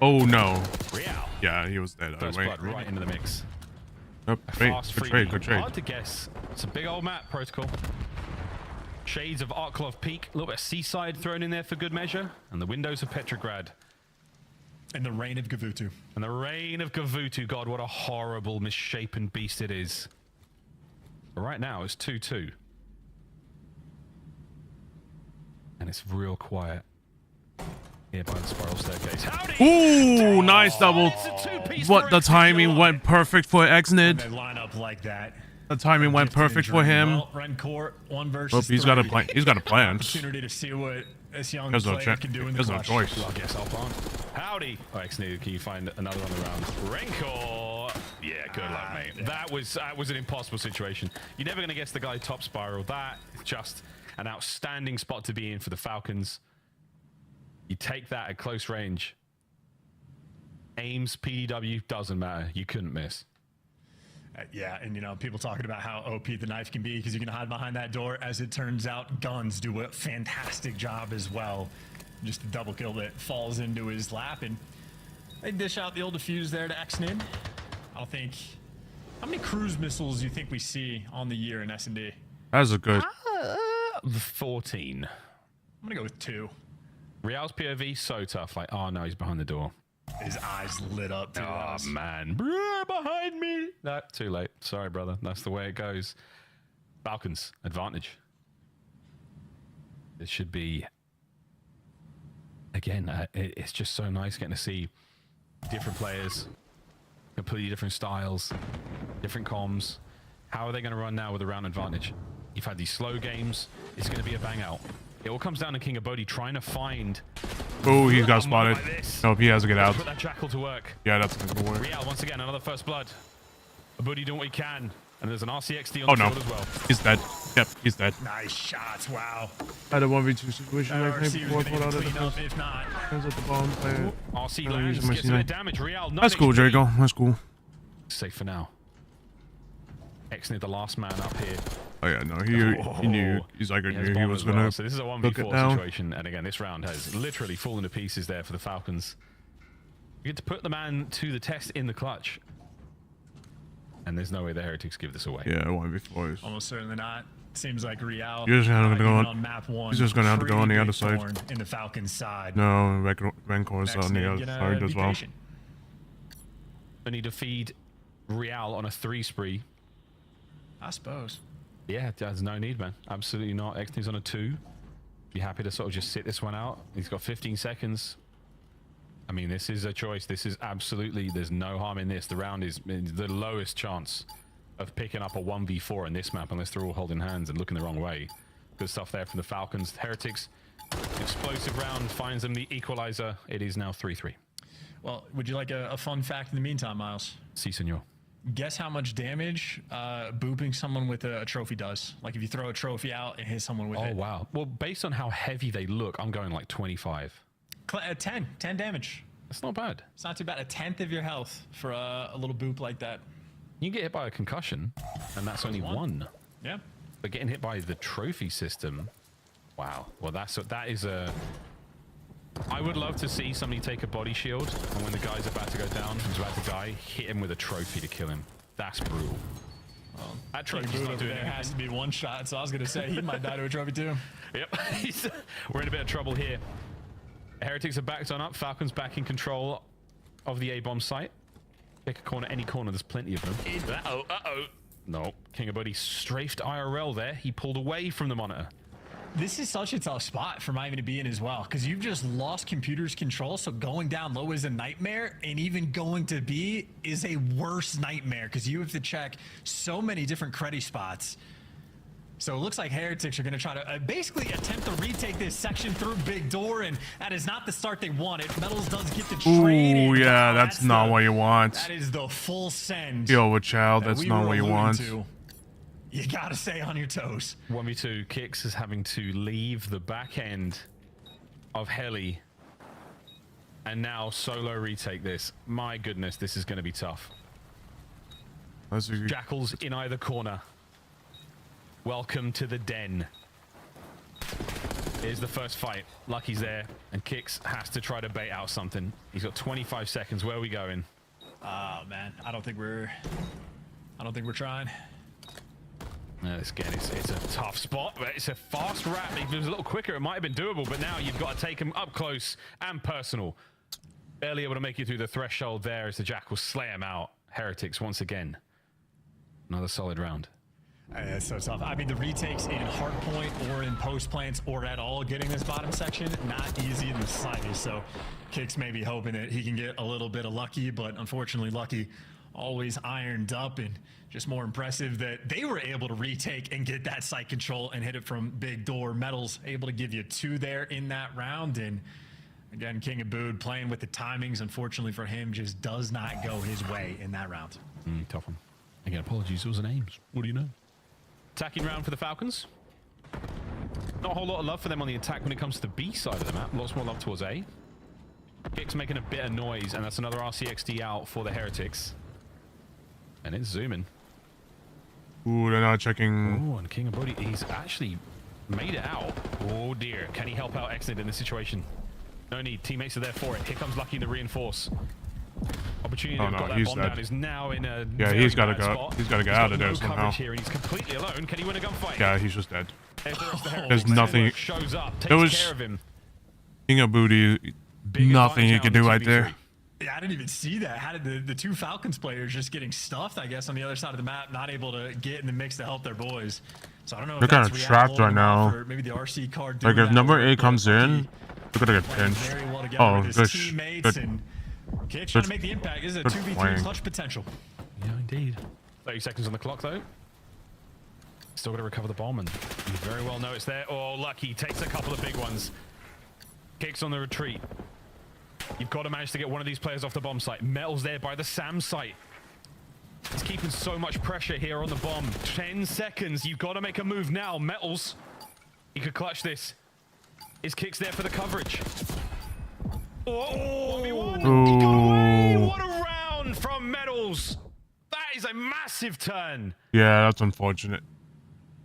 Oh no.
Real.
Yeah, he was dead.
First blood right into the mix.
Nope.
A
Great.
fast
Good
free
trade.
lead.
Good trade.
Hard to guess. It's a big old map, Protocol. Shades of Arklov Peak. A little bit of Seaside thrown in there for good measure. And the windows of Petrograd.
And the reign of Gavutu.
And the reign of Gavutu. God, what a horrible, misshapen beast it is. But right now, it's 2-2. And it's real quiet here by the spiral staircase. Howdy!
Ooh, nice double.
It's a two-piece
What, the
for
timing
XNID.
went perfect for
When
Xnid.
they line up like that.
The timing went perfect for him.
Well, Rencor, 1 versus
Hope he's got a
3.
plan. He's got a plan.
Opportunity to see what this young
There's no
player
chance.
can do in the
There's no
clutch.
choice.
Well, I guess I'll plant. Howdy! Oh, XNID, can you find another on the round? Rencor! Yeah, good luck, mate.
Yeah.
That was an impossible situation. You're never going to guess the guy top spiral. That is just an outstanding spot to be in for the Falcons. You take that at close range. Aims, PDW, doesn't matter. You couldn't miss.
Yeah, and you know, people talking about how OP the knife can be because you can hide behind that door. As it turns out, guns do a fantastic job as well. Just a double kill that falls into his lap, and they dish out the old defuse there to XNID. I don't think... How many cruise missiles do you think we see on the year in S&D?
That's a good.
14.
I'm gonna go with 2.
Real's POV, so tough. Like, oh no, he's behind the door.
His eyes lit up to
Oh
us.
man, Brr, behind me. No, too late. Sorry, brother. That's the way it goes. Falcons advantage. It should be. Again, it's just so nice getting to see different players, completely different styles, different comms. How are they going to run now with a round advantage? You've had these slow games. It's going to be a bang out. It all comes down to King of Bodhi trying to find.
Oh, he got spotted.
Like this.
Nope, he has to get out.
Put that jackal to work.
Yeah, that's not gonna work.
Real, once again, another first blood. Bodhi doing what he can. And there's an RCXD on
Oh
the
no,
field as well.
he's dead. Yep, he's dead.
Nice shots, wow.
Had a 1v2 situation. I think
RC
before
was
pulled
gonna
out
get
of the
cleaned up if not.
hands at the bomb player.
RC
Oh,
lands,
using my
gets a bit of
C9.
damage. Real,
That's cool, Jericho. That's cool.
Safe for now. XNID, the last man up here.
Oh yeah, no, he knew. He's like, I
He has
knew he
bomb
was
as well.
gonna.
So this is a
look it
1v4
down.
situation. And again, this round has literally fallen to pieces there for the Falcons. You get to put the man to the test in the clutch. And there's no way the Heretics give this away.
Yeah, 1v4s.
Almost certainly not. Seems like Real.
You're just gonna go
even
on-
map 1.
he's just gonna have to go on the
pretty
other
big
side.
thorn in the Falcons side.
No, Renkor's on the
XNID
other
gonna
side as
be
well.
patient.
We need to feed Real on a 3 spree.
I suppose.
Yeah, there's no need, man. Absolutely not. XNID's on a 2. Be happy to sort of just sit this one out. He's got 15 seconds. I mean, this is a choice. This is absolutely, there's no harm in this. The round is the lowest chance of picking up a 1v4 in this map unless they're all holding hands and looking the wrong way. Good stuff there from the Falcons. Heretics, explosive round, finds them the equalizer. It is now 3-3.
Well, would you like a fun fact in the meantime, Miles?
Si, senor.
Guess how much damage booping someone with a trophy does? Like if you throw a trophy out and hit someone with
Oh,
it.
wow. Well, based on how heavy they look, I'm going like 25.
10 damage.
That's not bad.
It's not too bad. 1/10 of your health for a little boop like that.
You can get hit by a concussion, and that's only 1.
Yeah.
But getting hit by the trophy system, wow. Well, that is a. I would love to see somebody take a body shield, and when the guy's about to go down, who's about to die, hit him with a trophy to kill him. That's brutal. Well, that trophy's
Boot
not
over
doing
there
anything.
has to be one shot, so I was gonna say he might die to a trophy too.
Yep. We're in a bit of trouble here. Heretics are backed on up. Falcons back in control of the A-bomb site. Pick a corner, any corner. There's plenty of them. Uh-oh. No. King of Bodhi strafed IRL there. He pulled away from the monitor.
This is such a tough spot for Miami to be in as well, because you've just lost computer's control. So going down low is a nightmare, and even going to B is a worse nightmare because you have to check so many different credit spots. So it looks like Heretics are going to try to basically attempt to retake this section through Big Door, and that is not the start they wanted. Metals does get the trade.
Ooh, yeah, that's not what you want.
That is the full send.
Yo, child, that's not what you want.
You gotta stay on your toes.
1v2, Kicks is having to leave the back end of Heli and now solo retake this. My goodness, this is going to be tough. Jackals in either corner. Welcome to the den. Here's the first fight. Lucky's there, and Kicks has to try to bait out something. He's got 25 seconds. Where are we going?
Oh man, I don't think we're trying.
Again, it's a tough spot, but it's a fast wrap. If it was a little quicker, it might have been doable, but now you've got to take him up close and personal. Barely able to make it through the threshold there as the Jackals slay him out. Heretics once again. Another solid round.
It's so tough. I mean, the retakes in hardpoint or in post plants or at all getting this bottom section, not easy in the slightest. So Kicks may be hoping that he can get a little bit of Lucky, but unfortunately Lucky always ironed up, and just more impressive that they were able to retake and get that site control and hit it from Big Door. Metals able to give you 2 there in that round, and again, King of Bood playing with the timings. Unfortunately for him, just does not go his way in that round.
Tough one. Again, apologies, it was an Ames. What do you know? Attacking round for the Falcons. Not a whole lot of love for them on the attack when it comes to the B side of the map. Lots more love towards A. Kicks making a bit of noise, and that's another RCXD out for the Heretics. And it's zooming.
Ooh, they're not checking.
Oh, and King of Bodhi, he's actually made it out. Oh dear, can he help out Exnid in this situation? No need, teammates are there for it. Here comes Lucky to reinforce. Opportunity to got that bomb down is now in a
he's got to go.
spot.
He's got to get out of there
no
somehow.
coverage here, and he's completely alone. Can he win a gunfight?
Yeah, he's just dead.
There's
nothing.
Shows up, takes care of him.
King of Booty, nothing he can do right there.
Yeah, I didn't even see that. How did the 2 Falcons players just getting stuffed, I guess, on the other side of the map, not able to get in the mix to help their boys. So I don't know if
they're kind of
that's
trapped right now.
maybe the RC card.
Like if number 8 comes in, they're gonna get pinched.
Oh, good. And Kicks trying to make the impact. This is a 2v3 clutch potential.
Yeah, indeed. 30 seconds on the clock, though. Still got to recover the bomb, and you very well know it's there. Oh, Lucky takes a couple of big ones. Kicks on the retreat. You've got to manage to get one of these players off the bomb site. Metal's there by the SAM site. He's keeping so much pressure here on the bomb. 10 seconds. You've got to make a move now. Metals. He could clutch this. Is Kicks there for the coverage? Oh, 1v1. He got away. What a round from Metals. That is a massive turn.
Yeah, that's unfortunate.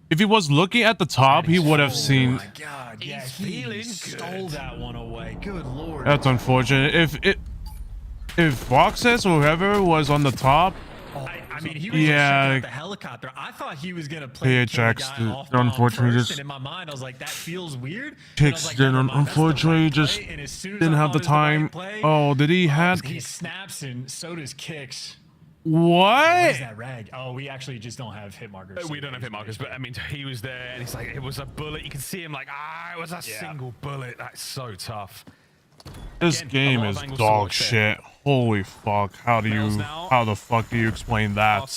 If he was looking at the top, he would have seen.
Oh my God! Yeah, he stole that one away. Good Lord.
That's unfortunate. If Roxas or whoever was on the top.
I mean, he was checking out the helicopter. I thought he was gonna play the guy off
unfortunately
first, and in my mind, I was like, that feels weird.
Kicks didn't. Unfortunately, just didn't have the time. Oh, did he had?
He snaps, and so does Kicks.
What?
Is that rag? Oh, we actually just don't have hit markers.
We don't have hit markers, but I mean, he was there, and it's like it was a bullet. You can see him like, it was a single bullet. That's so tough.
This game is dog shit. Holy fuck! How the fuck do you explain that?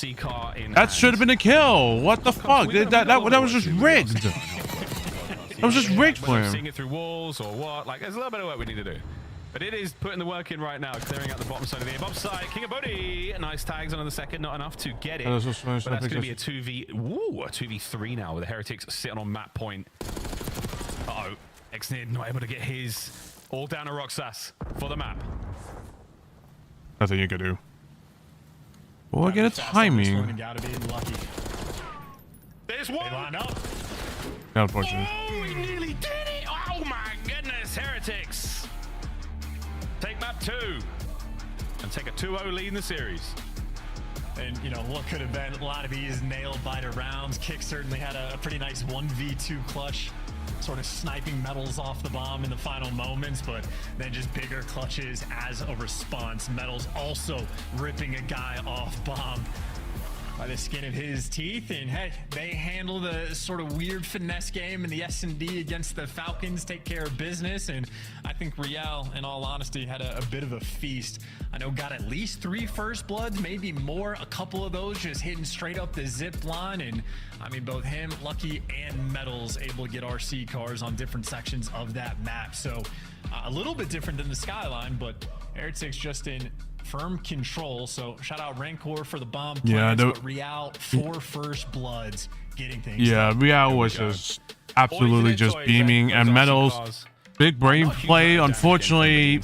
That should have been a kill. What the fuck? That was just rigged. That was just rigged for him.
Seeing it through walls or what? Like, there's a little bit of work we need to do. But it is putting the work in right now, clearing out the bottom side of the aim. Upside, King of Bodhi. Nice tags on the second, not enough to get it. But that's going to be a 2v3 now with the Heretics sitting on map point. Uh-oh. Exnid not able to get his. All down to Roxas for the map.
Nothing you can do. Well, I get a timing.
There's one.
Unfortunate.
Oh, he nearly did it. Oh my goodness, Heretics. Take map 2 and take a 2-0 lead in the series.
And, you know, what could have been a lot of these nail-biter rounds. Kick certainly had a pretty nice 1v2 clutch, sort of sniping Metals off the bomb in the final moments, but then just bigger clutches as a response. Metals also ripping a guy off bomb. by the skin of his teeth. And hey, they handle the sort of weird finesse game in the S&D against the Falcons, take care of business. And I think Real, in all honesty, had a bit of a feast. I know got at least 3 first bloods, maybe more. A couple of those just hitting straight up the zip line. And I mean, both him, Lucky, and Metals able to get RC cars on different sections of that map. So a little bit different than the Skyline, but Heretics just in firm control. So shout out Rancor for the bomb plans, but Real 4 first bloods getting things done.
Real was just absolutely just beaming, and Metals big brain play, unfortunately.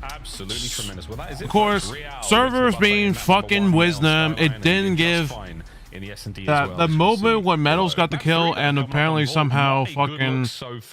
Absolutely tremendous. Well, that is it,
of course, servers being fucking wisdom, it didn't give the moment when Metals got the kill, and apparently somehow fucking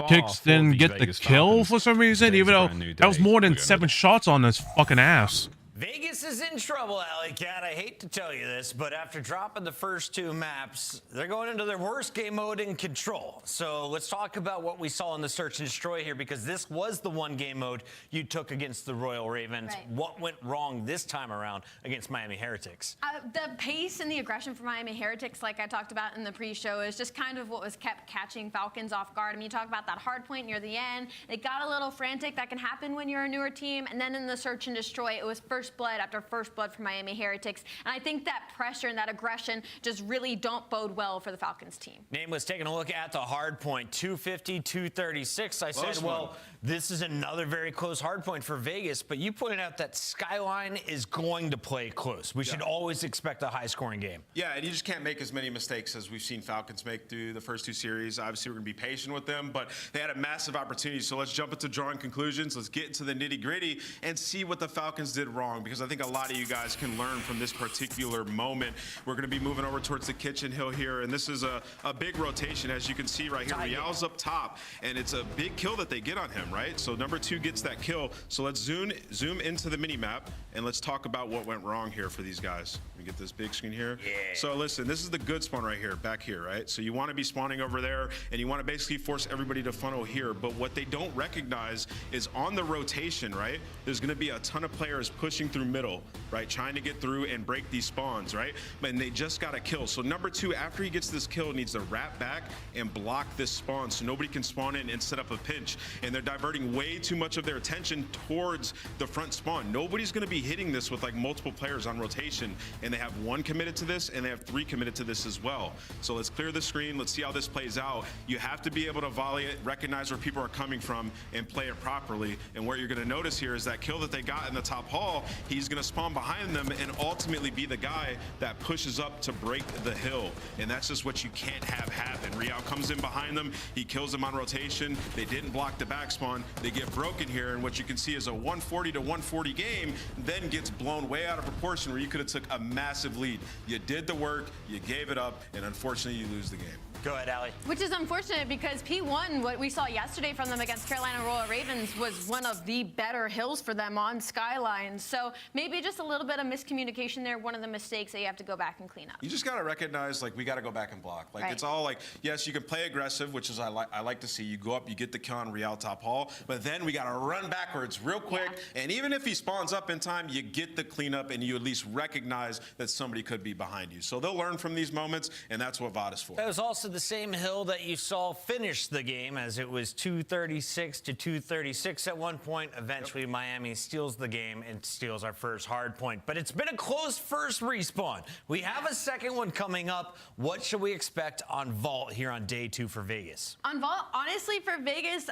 Kicks didn't get the kill for some reason, even though that was more than 7 shots on his fucking ass.
Vegas is in trouble, Alley Cat. I hate to tell you this, but after dropping the first 2 maps, they're going into their worst game mode in Control. So let's talk about what we saw in the Search and Destroy here, because this was the one game mode you took against the Royal Ravens.
Right.
What went wrong this time around against Miami Heretics?
The pace and the aggression for Miami Heretics, like I talked about in the pre-show, is just kind of what was kept catching Falcons off guard. I mean, you talk about that hard point near the end. It got a little frantic. That can happen when you're a newer team. And then in the Search and Destroy, it was first blood after first blood for Miami Heretics. And I think that pressure and that aggression just really don't bode well for the Falcons team.
Name was taking a look at the hard point, 250, 236. I said, well, this is another very close hard point for Vegas, but you pointed out that Skyline is going to play close. We should always expect a high-scoring game.
Yeah, and you just can't make as many mistakes as we've seen Falcons make through the first 2 series. Obviously, we're going to be patient with them, but they had a massive opportunity. So let's jump into drawing conclusions. Let's get into the nitty-gritty and see what the Falcons did wrong, because I think a lot of you guys can learn from this particular moment. We're going to be moving over towards the kitchen hill here, and this is a big rotation, as you can see right here. Real's up top, and it's a big kill that they get on him, right? So number 2 gets that kill. So let's zoom into the mini-map, and let's talk about what went wrong here for these guys. Let me get this big screen here.
Yeah.
So listen, this is the good spawn right here, back here, right? So you want to be spawning over there, and you want to basically force everybody to funnel here. But what they don't recognize is on the rotation, right? There's going to be a ton of players pushing through middle, right? Trying to get through and break these spawns, right? And they just got a kill. So number 2, after he gets this kill, needs to wrap back and block this spawn so nobody can spawn in and set up a pinch. And they're diverting way too much of their attention towards the front spawn. Nobody's going to be hitting this with like multiple players on rotation, and they have 1 committed to this, and they have 3 committed to this as well. So let's clear the screen. Let's see how this plays out. You have to be able to volley it, recognize where people are coming from, and play it properly. And what you're going to notice here is that kill that they got in the top hall, he's going to spawn behind them and ultimately be the guy that pushes up to break the hill. And that's just what you can't have happen. Real comes in behind them. He kills them on rotation. They didn't block the back spawn. They get broken here, and what you can see is a 140 to 140 game then gets blown way out of proportion, where you could have took a massive lead. You did the work, you gave it up, and unfortunately you lose the game.
Go ahead, Allie.
Which is unfortunate, because P1, what we saw yesterday from them against Carolina Royal Ravens, was one of the better hills for them on Skyline. So maybe just a little bit of miscommunication there, one of the mistakes that you have to go back and clean up.
You just got to recognize, like, we got to go back and block. Like, it's all like, yes, you can play aggressive, which is I like to see. You go up, you get the kill on Real top hall, but then we got to run backwards real quick. Yeah. And even if he spawns up in time, you get the cleanup, and you at least recognize that somebody could be behind you. So they'll learn from these moments, and that's what VOD is for.
That was also the same hill that you saw finish the game, as it was 236 to 236 at one point. Eventually, Miami steals the game and steals our first hard point. But it's been a close first respawn. We have a second one coming up. What should we expect on Vault here on day 2 for Vegas?
On Vault, honestly, for Vegas,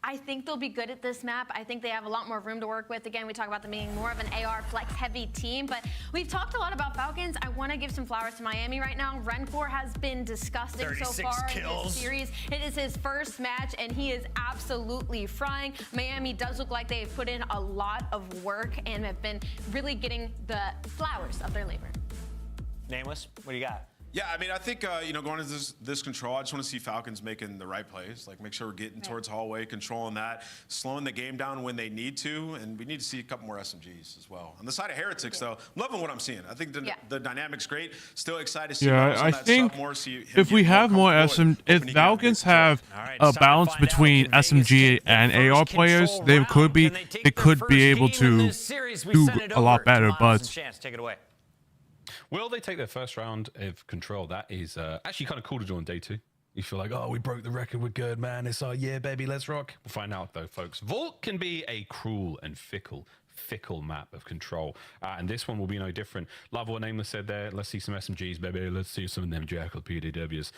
I think they'll be good at this map. I think they have a lot more room to work with. Again, we talk about them being more of an AR flex-heavy team, but we've talked a lot about Falcons. I want to give some flowers to Miami right now. Rencor has been disgusting so far in this series. It is his first match, and he is absolutely frying. Miami does look like they've put in a lot of work and have been really getting the flowers of their labor.
Nameless, what do you got?
Yeah, I mean, I think, going into this control, I just want to see Falcons making the right plays. Like, make sure we're getting towards hallway, controlling that, slowing the game down when they need to, and we need to see a couple more SMGs as well. On the side of Heretics, though, I'm loving what I'm seeing. I think the dynamic's great. Still excited to see
I think if we have more if Falcons have a balance between SMG and AR players, they could be able to do a lot better. But
take it away.
Will they take their first round of control? That is actually kind of cool to do on day 2. You feel like, oh, we broke the record, we're good, man. It's our year, baby, let's rock. We'll find out, though, folks. Vault can be a cruel and fickle map of control. And this one will be no different. Love what Nameless said there. Let's see some SMGs, baby. Let's see some of them Jackal PDWs.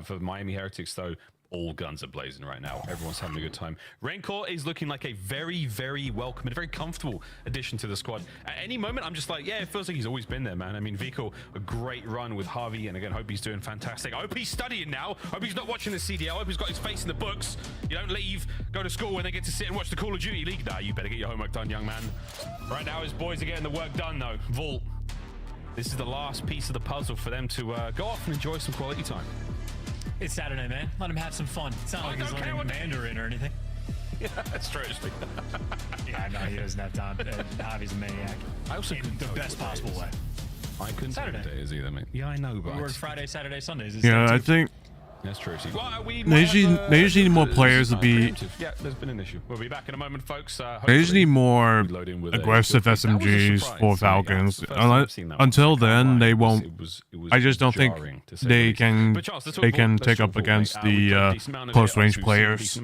For Miami Heretics, though, all guns are blazing right now. Everyone's having a good time. Rancor is looking like a very, very welcome and very comfortable addition to the squad. At any moment, I'm just like, yeah, it feels like he's always been there, man. I mean, Vico, a great run with Harvey, and again, hope he's doing fantastic. I hope he's studying now. Hope he's not watching the CDL. I hope he's got his face in the books. You don't leave, go to school, and then get to sit and watch the Call of Duty League. Nah, you better get your homework done, young man. Right now, his boys are getting the work done, though. Vault. This is the last piece of the puzzle for them to go off and enjoy some quality time.
It's Saturday, man. Let him have some fun. It's not like he's learning Mandarin or anything.
Yeah, that's true.
Yeah, no, he doesn't have time. Javi's a maniac.
I also
in the best possible way.
I couldn't
Saturday.
Say days either, mate. Yeah, I know, but
we work Friday, Saturday, Sundays.
Yeah, I think
that's true.
they usually need more players to be.
Yeah, there's been an issue. We'll be back in a moment, folks.
They usually need more aggressive SMGs for Falcons. Until then, they won't. I just don't think they can take up against the close-range players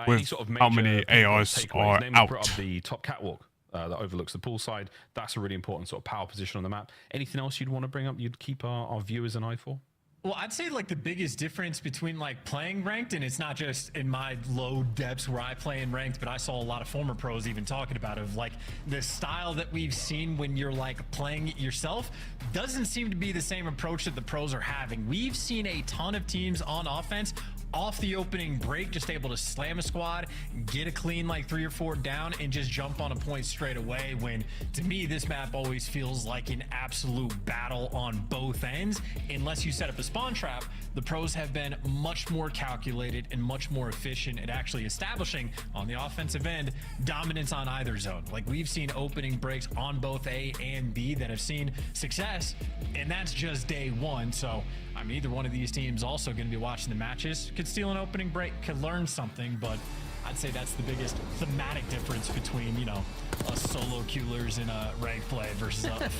with how many ARs are out.
The top catwalk that overlooks the poolside. That's a really important sort of power position on the map. Anything else you'd want to bring up? You'd keep our viewers an eye for?
Well, I'd say like the biggest difference between like playing ranked, and it's not just in my low depths where I play in ranked, but I saw a lot of former pros even talking about it, of like the style that we've seen when you're like playing it yourself doesn't seem to be the same approach that the pros are having. We've seen a ton of teams on offense off the opening break, just able to slam a squad, get a clean like 3 or 4 down, and just jump on a point straight away, when to me this map always feels like an absolute battle on both ends. Unless you set up a spawn trap, the pros have been much more calculated and much more efficient at actually establishing on the offensive end dominance on either zone. Like we've seen opening breaks on both A and B that have seen success, and that's just day 1. So I mean, either one of these teams also going to be watching the matches, could steal an opening break, could learn something, but I'd say that's the biggest thematic difference between, you know, a solo Q-lers in a ranked play versus a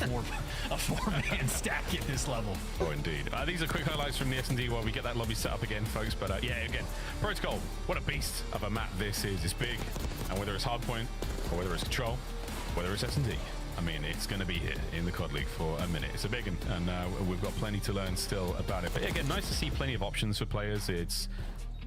four-man stack at this level.
Oh, indeed. These are quick highlights from the S&D while we get that lobby set up again, folks. But yeah, again, Protocol, what a beast of a map this is. It's big, and whether it's hardpoint, or whether it's control, whether it's S&D, I mean, it's going to be here in the COD League for a minute. It's a big one, and we've got plenty to learn still about it. But again, nice to see plenty of options for players.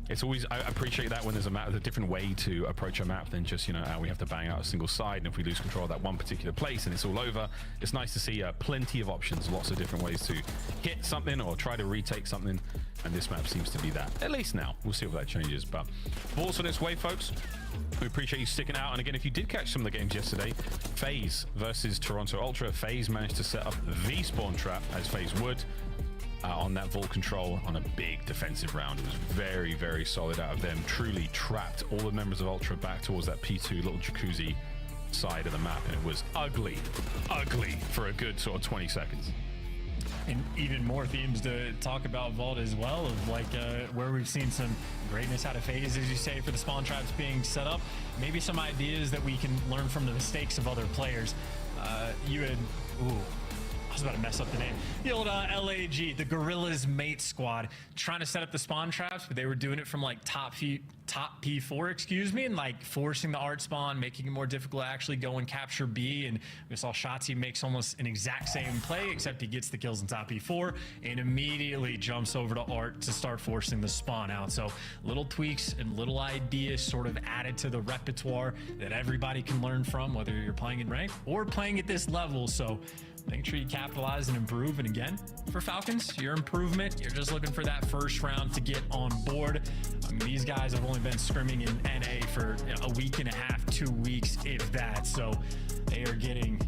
It's always, I appreciate that when there's a different way to approach a map than just, you know, we have to bang out a single side, and if we lose control of that one particular place and it's all over. It's nice to see plenty of options, lots of different ways to hit something or try to retake something, and this map seems to be that, at least now. We'll see if that changes, but Ball's on its way, folks. We appreciate you sticking out, and again, if you did catch some of the games yesterday, FaZe versus Toronto Ultra, FaZe managed to set up the spawn trap, as FaZe would, on that vault control on a big defensive round. It was very, very solid out of them. Truly trapped all the members of Ultra back towards that P2 little jacuzzi side of the map, and it was ugly for a good sort of 20 seconds.
And even more themes to talk about Vault as well, of like where we've seen some greatness out of FaZe, as you say, for the spawn traps being set up. Maybe some ideas that we can learn from the mistakes of other players. You had, I was about to mess up the name. The old LAG, the Gorillas Mate Squad, trying to set up the spawn traps, but they were doing it from like top P4, excuse me, and like forcing the art spawn, making it more difficult to actually go and capture B. And we saw Shotzi makes almost an exact same play, except he gets the kills in top P4 and immediately jumps over to art to start forcing the spawn out. So little tweaks and little ideas sort of added to the repertoire that everybody can learn from, whether you're playing in rank or playing at this level. So make sure you capitalize and improve. And again, for Falcons, your improvement, you're just looking for that first round to get on board. I mean, these guys have only been scrimming in NA for a week and a half, 2 weeks, if that. So they are getting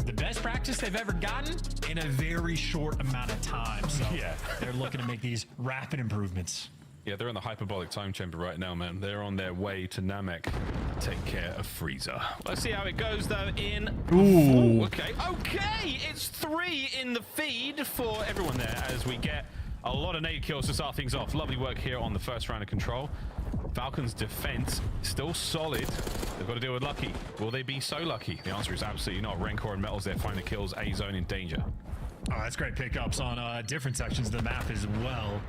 the best practice they've ever gotten in a very short amount of time. So yeah, they're looking to make these rapid improvements.
Yeah, they're in the hyperbolic time chamber right now, man. They're on their way to Namek to take care of Freezer. Let's see how it goes, though, in...
Ooh.
Okay, it's 3 in the feed for everyone there as we get a lot of nade kills to start things off. Lovely work here on the first round of control. Falcons' defense still solid. They've got to deal with lucky. Will they be so lucky? The answer is absolutely not. Rancor and Metals there find the kills. A zone in danger.
Oh, that's great pickups on different sections of the map as well.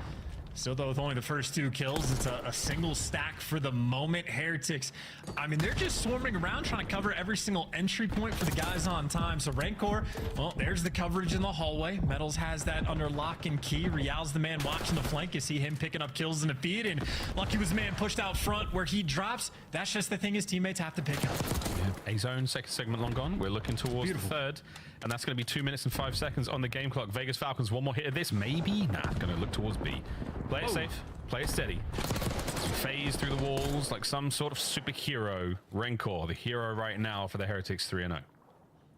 Still, though, with only the first 2 kills, it's a single stack for the moment. Heretics, I mean, they're just swarming around trying to cover every single entry point for the guys on time. So Rancor, well, there's the coverage in the hallway. Metals has that under lock and key. Real's the man watching the flank. You see him picking up kills in the feed, and Lucky was the man pushed out front where he drops. That's just the thing his teammates have to pick up.
Yeah, A-zone, second segment long gone. We're looking towards the third, and that's going to be 2 minutes and 5 seconds on the game clock. Vegas Falcons, one more hit of this, maybe? Nah, going to look towards B. Play it safe, play it steady. Phase through the walls like some sort of superhero. Rancor, the hero right now for the Heretics 3-0.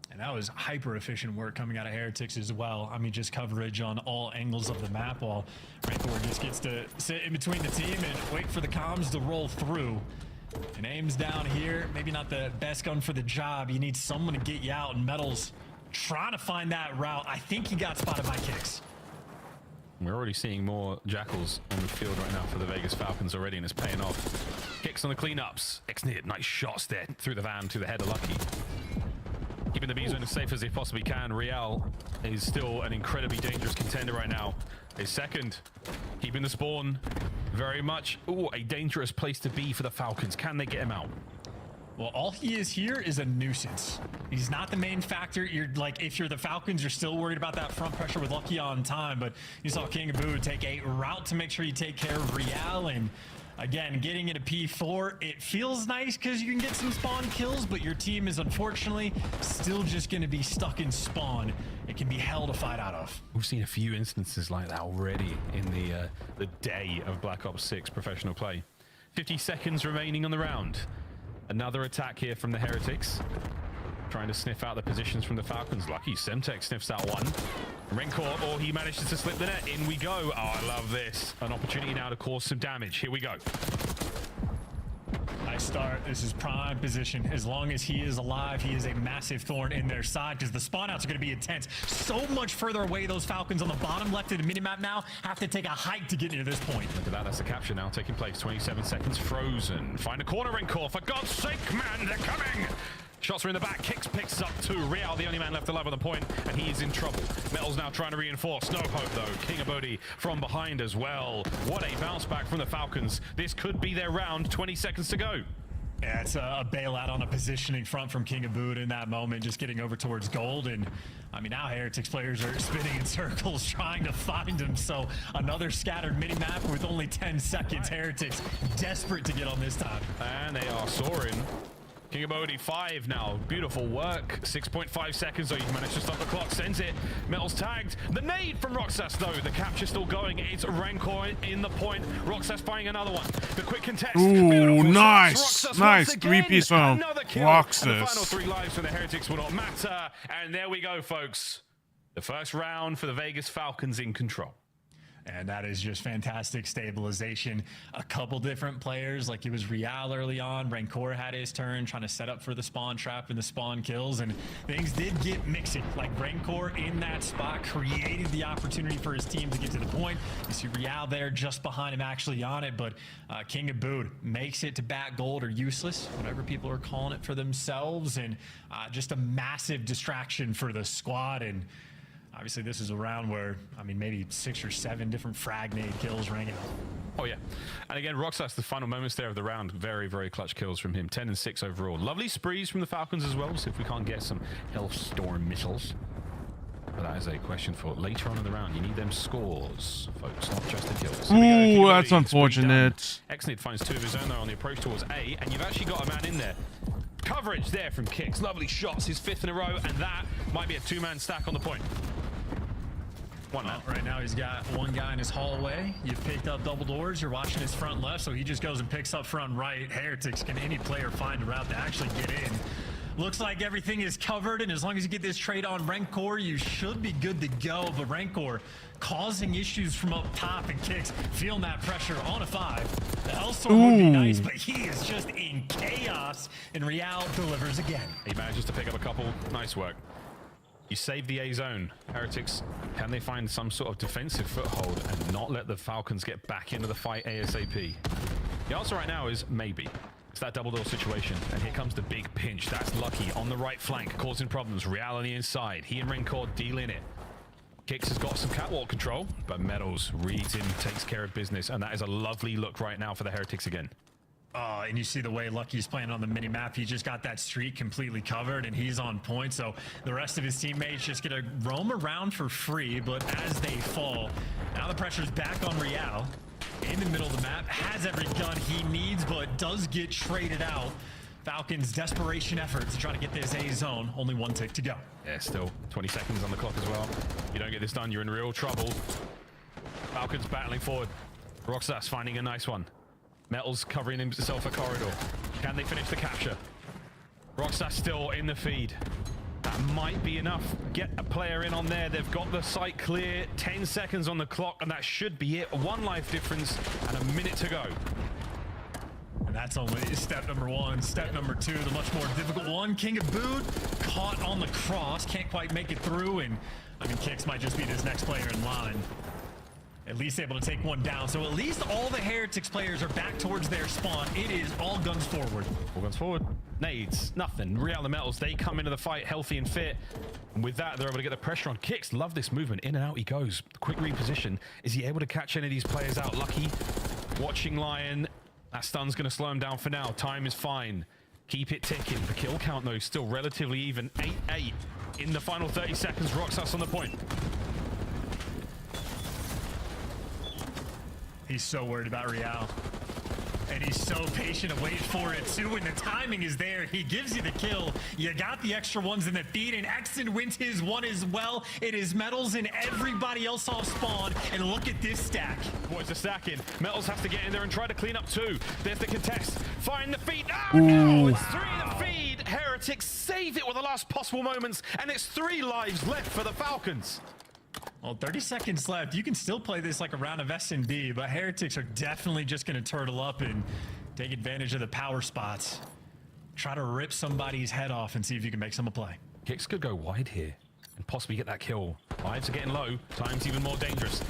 And that was hyper efficient work coming out of Heretics as well. I mean, just coverage on all angles of the map, while Rancor just gets to sit in between the team and wait for the comms to roll through. And Aim's down here, maybe not the best gun for the job. You need someone to get you out, and Metals trying to find that route. I think he got spotted by Kicks.
We're already seeing more Jackals on the field right now for the Vegas Falcons already, and it's paying off. Kicks on the cleanups. Xnid, nice shots there through the van to the head of Lucky. Keeping the B zone as safe as they possibly can. Real is still an incredibly dangerous contender right now. A second, keeping the spawn very much. Ooh, a dangerous place to be for the Falcons. Can they get him out?
Well, all he is here is a nuisance. He's not the main factor. You're like, if you're the Falcons, you're still worried about that front pressure with Lucky on time, but you saw King of Boo take a route to make sure you take care of Real, and again, getting into P4, it feels nice because you can get some spawn kills, but your team is unfortunately still just going to be stuck in spawn. It can be hell to fight out of.
We've seen a few instances like that already in the day of Black Ops 6 professional play. 50 seconds remaining on the round. Another attack here from the Heretics. Trying to sniff out the positions from the Falcons. Lucky Semtex sniffs out one. Rancor, or he manages to slip the net. In we go. Oh, I love this. An opportunity now to cause some damage. Here we go.
Nice start. This is prime position. As long as he is alive, he is a massive thorn in their side because the spawn outs are going to be intense. So much further away, those Falcons on the bottom left of the minimap now have to take a hike to get near this point.
Look at that. That's the capture now taking place. 27 seconds frozen. Find a corner, Rancor. For God's sake, man, they're coming. Shots are in the back. Kicks picks up 2. Real, the only man left alive on the point, and he is in trouble. Metal's now trying to reinforce. No hope, though. King of Bodhi from behind as well. What a bounce back from the Falcons. This could be their round. 20 seconds to go.
Yeah, it's a bailout on a positioning front from King of Bood in that moment, just getting over towards gold. And I mean, now Heretics players are spinning in circles trying to find him. So another scattered mini-map with only 10 seconds. Heretics desperate to get on this time.
And they are soaring. King of Bodhi 5 now. Beautiful work. 6.5 seconds, though. You've managed to stop the clock. Sends it. Metal's tagged. The nade from Roxas, though. The capture still going. It's Rancor in the point. Roxas finding another one. The quick contest.
Ooh,
beautiful
nice.
Roxas
Nice. 3-piece round.
Another kill.
Roxas.
And the final 3 lives for the Heretics will not matter. And there we go, folks. The first round for the Vegas Falcons in control.
And that is just fantastic stabilization. A couple different players, like it was Real early on. Rancor had his turn trying to set up for the spawn trap and the spawn kills, and things did get mixing. Like Rancor in that spot created the opportunity for his team to get to the point. You see Real there just behind him actually on it, but King of Bood makes it to bat gold or useless, whatever people are calling it for themselves, and just a massive distraction for the squad. And obviously, this is a round where, I mean, maybe 6 or 7 different frag nade kills rang out.
Oh, yeah. And again, Roxas, the final moments there of the round. Very, very clutch kills from him. 10 and 6 overall. Lovely sprees from the Falcons as well. See if we can't get some Hellstorm missiles. But that is a question for later on in the round. You need them scores, folks, not just the kills.
Ooh, that's unfortunate.
Xnid finds 2 of his own there on the approach towards A, and you've actually got a man in there. Coverage there from Kicks. Lovely shots. His 5th in a row, and that might be a 2-man stack on the point. One man.
Right now he's got one guy in his hallway. You've picked up double doors. You're watching his front left, so he just goes and picks up front right. Heretics, can any player find a route to actually get in? Looks like everything is covered, and as long as you get this trade on Rancor, you should be good to go. But Rancor causing issues from up top, and Kicks feeling that pressure on a 5. The Hellstorm would be nice, but he is just in chaos, and Real delivers again.
He manages to pick up a couple. Nice work. You save the A zone. Heretics, can they find some sort of defensive foothold and not let the Falcons get back into the fight ASAP? The answer right now is maybe. It's that double door situation, and here comes the big pinch. That's Lucky on the right flank, causing problems. Real on the inside. He and Rancor deal in it. Kicks has got some catwalk control, but Metals reads him, takes care of business, and that is a lovely look right now for the Heretics again.
And you see the way Lucky's playing on the mini-map. He just got that street completely covered, and he's on point. So the rest of his teammates just gonna roam around for free, but as they fall, now the pressure's back on Real. In the middle of the map, has every gun he needs, but does get traded out. Falcons' desperation effort to try to get this A zone. Only 1 tick to go.
Yeah, still 20 seconds on the clock as well. You don't get this done, you're in real trouble. Falcons battling forward. Roxas finding a nice one. Metals covering himself a corridor. Can they finish the capture? Roxas still in the feed. That might be enough. Get a player in on there. They've got the site clear. 10 seconds on the clock, and that should be it. 1 life difference and a minute to go.
And that's only step number 1. Step number 2, the much more difficult one. King of Boot caught on the cross. Can't quite make it through, and I mean, Kicks might just be this next player in line. At least able to take one down. So at least all the Heretics players are back towards their spawn. It is all guns forward.
All guns forward. Nades, nothing. Real the Metals, they come into the fight healthy and fit. And with that, they're able to get the pressure on. Kicks, love this movement. In and out he goes. Quick reposition. Is he able to catch any of these players out? Lucky. Watching Lion. That stun's going to slow him down for now. Time is fine. Keep it ticking. The kill count, though, is still relatively even. 8-8 in the final 30 seconds. Roxas on the point.
He's so worried about Real. And he's so patient and wait for it too. When the timing is there, he gives you the kill. You got the extra ones in the feed, and Exton wins his one as well. It is Metals and everybody else off spawn. And look at this stack.
Boys are stacking. Metals has to get in there and try to clean up too. There's the contest. Find the feed. Oh no! It's 3 in the feed. Heretics save it with the last possible moments, and it's 3 lives left for the Falcons.
Well, 30 seconds left. You can still play this like a round of S&D, but Heretics are definitely just going to turtle up and take advantage of the power spots. Try to rip somebody's head off and see if you can make some a play.
Kicks could go wide here and possibly get that kill. Lives are getting low. Time's even more dangerous.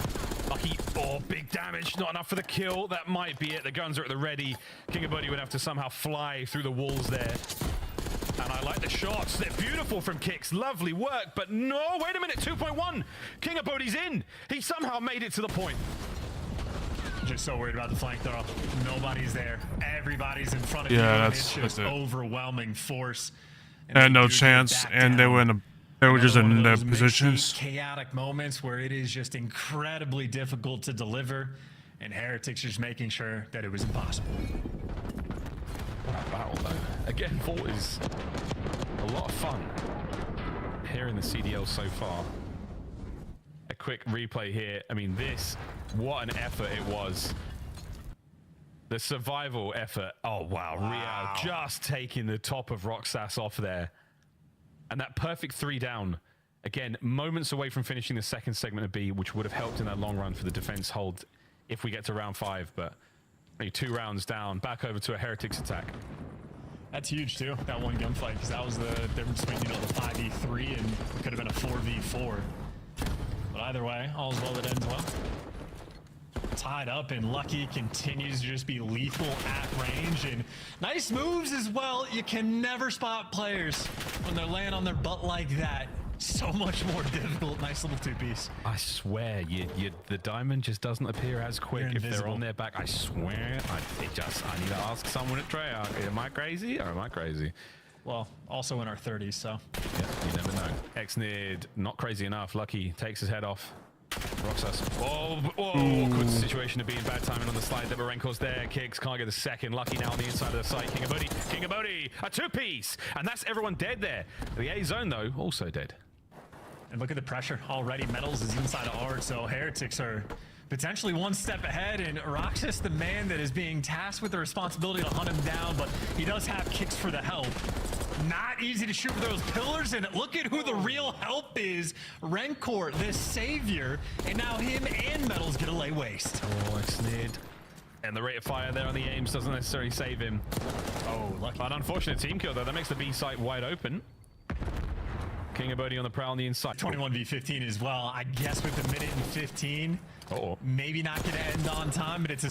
Lucky. Oh, big damage. Not enough for the kill. That might be it. The guns are at the ready. King of Buddy would have to somehow fly through the walls there. And I like the shots. They're beautiful from Kicks. Lovely work. But no, wait a minute. 2.1. King of Bodhi's in. He somehow made it to the point.
Just so worried about the flank throw. Nobody's there. Everybody's in front of you.
Yeah,
It's just overwhelming force.
And no chance. And they were just in their positions.
Chaotic moments where it is just incredibly difficult to deliver. And Heretics just making sure that it was impossible.
Battle though. Again, Vault is a lot of fun here in the CDL so far. A quick replay here. I mean, what an effort it was. The survival effort. Oh, wow. Real just taking the top of Roxas off there. And that perfect 3 down. Again, moments away from finishing the second segment of B, which would have helped in that long run for the defense hold if we get to round 5, but 2 rounds down, back over to a Heretics attack.
That's huge too, that one gunfight, because that was the difference between, the 5v3 and it could have been a 4v4. But either way, all's well that ends well. Tied up, and Lucky continues to just be lethal at range, and nice moves as well. You can never spot players when they're laying on their butt like that. So much more difficult. Nice little 2-piece.
I swear, the diamond just doesn't appear as quick if they're on their back. I swear, I need to ask someone at Treyarch. Am I crazy or am I crazy?
Well, also in our 30s, so.
Yeah, you never know. Xnid, not crazy enough. Lucky takes his head off. Roxas. Whoa, awkward situation to be in. Bad timing on the slide. Debarenko's there. Kicks can't get the second. Lucky now on the inside of the site. King of Bodhi, a 2-piece. And that's everyone dead there. The A zone, though, also dead.
And look at the pressure already. Metals is inside of Art, so Heretics are potentially 1 step ahead, and Roxas, the man that is being tasked with the responsibility to hunt him down, but he does have Kicks for the help. Not easy to shoot for those pillars, and look at who the real help is. Rencor, this savior, and now him and Metals get a lay waste.
Oh, Xnid. And the rate of fire there on the aims doesn't necessarily save him.
Oh, lucky.
An unfortunate team kill, though. That makes the B site wide open. King of Bodhi on the prowl on the inside.
21v15 as well. I guess with the minute and 15, maybe not going to end on time, but it's a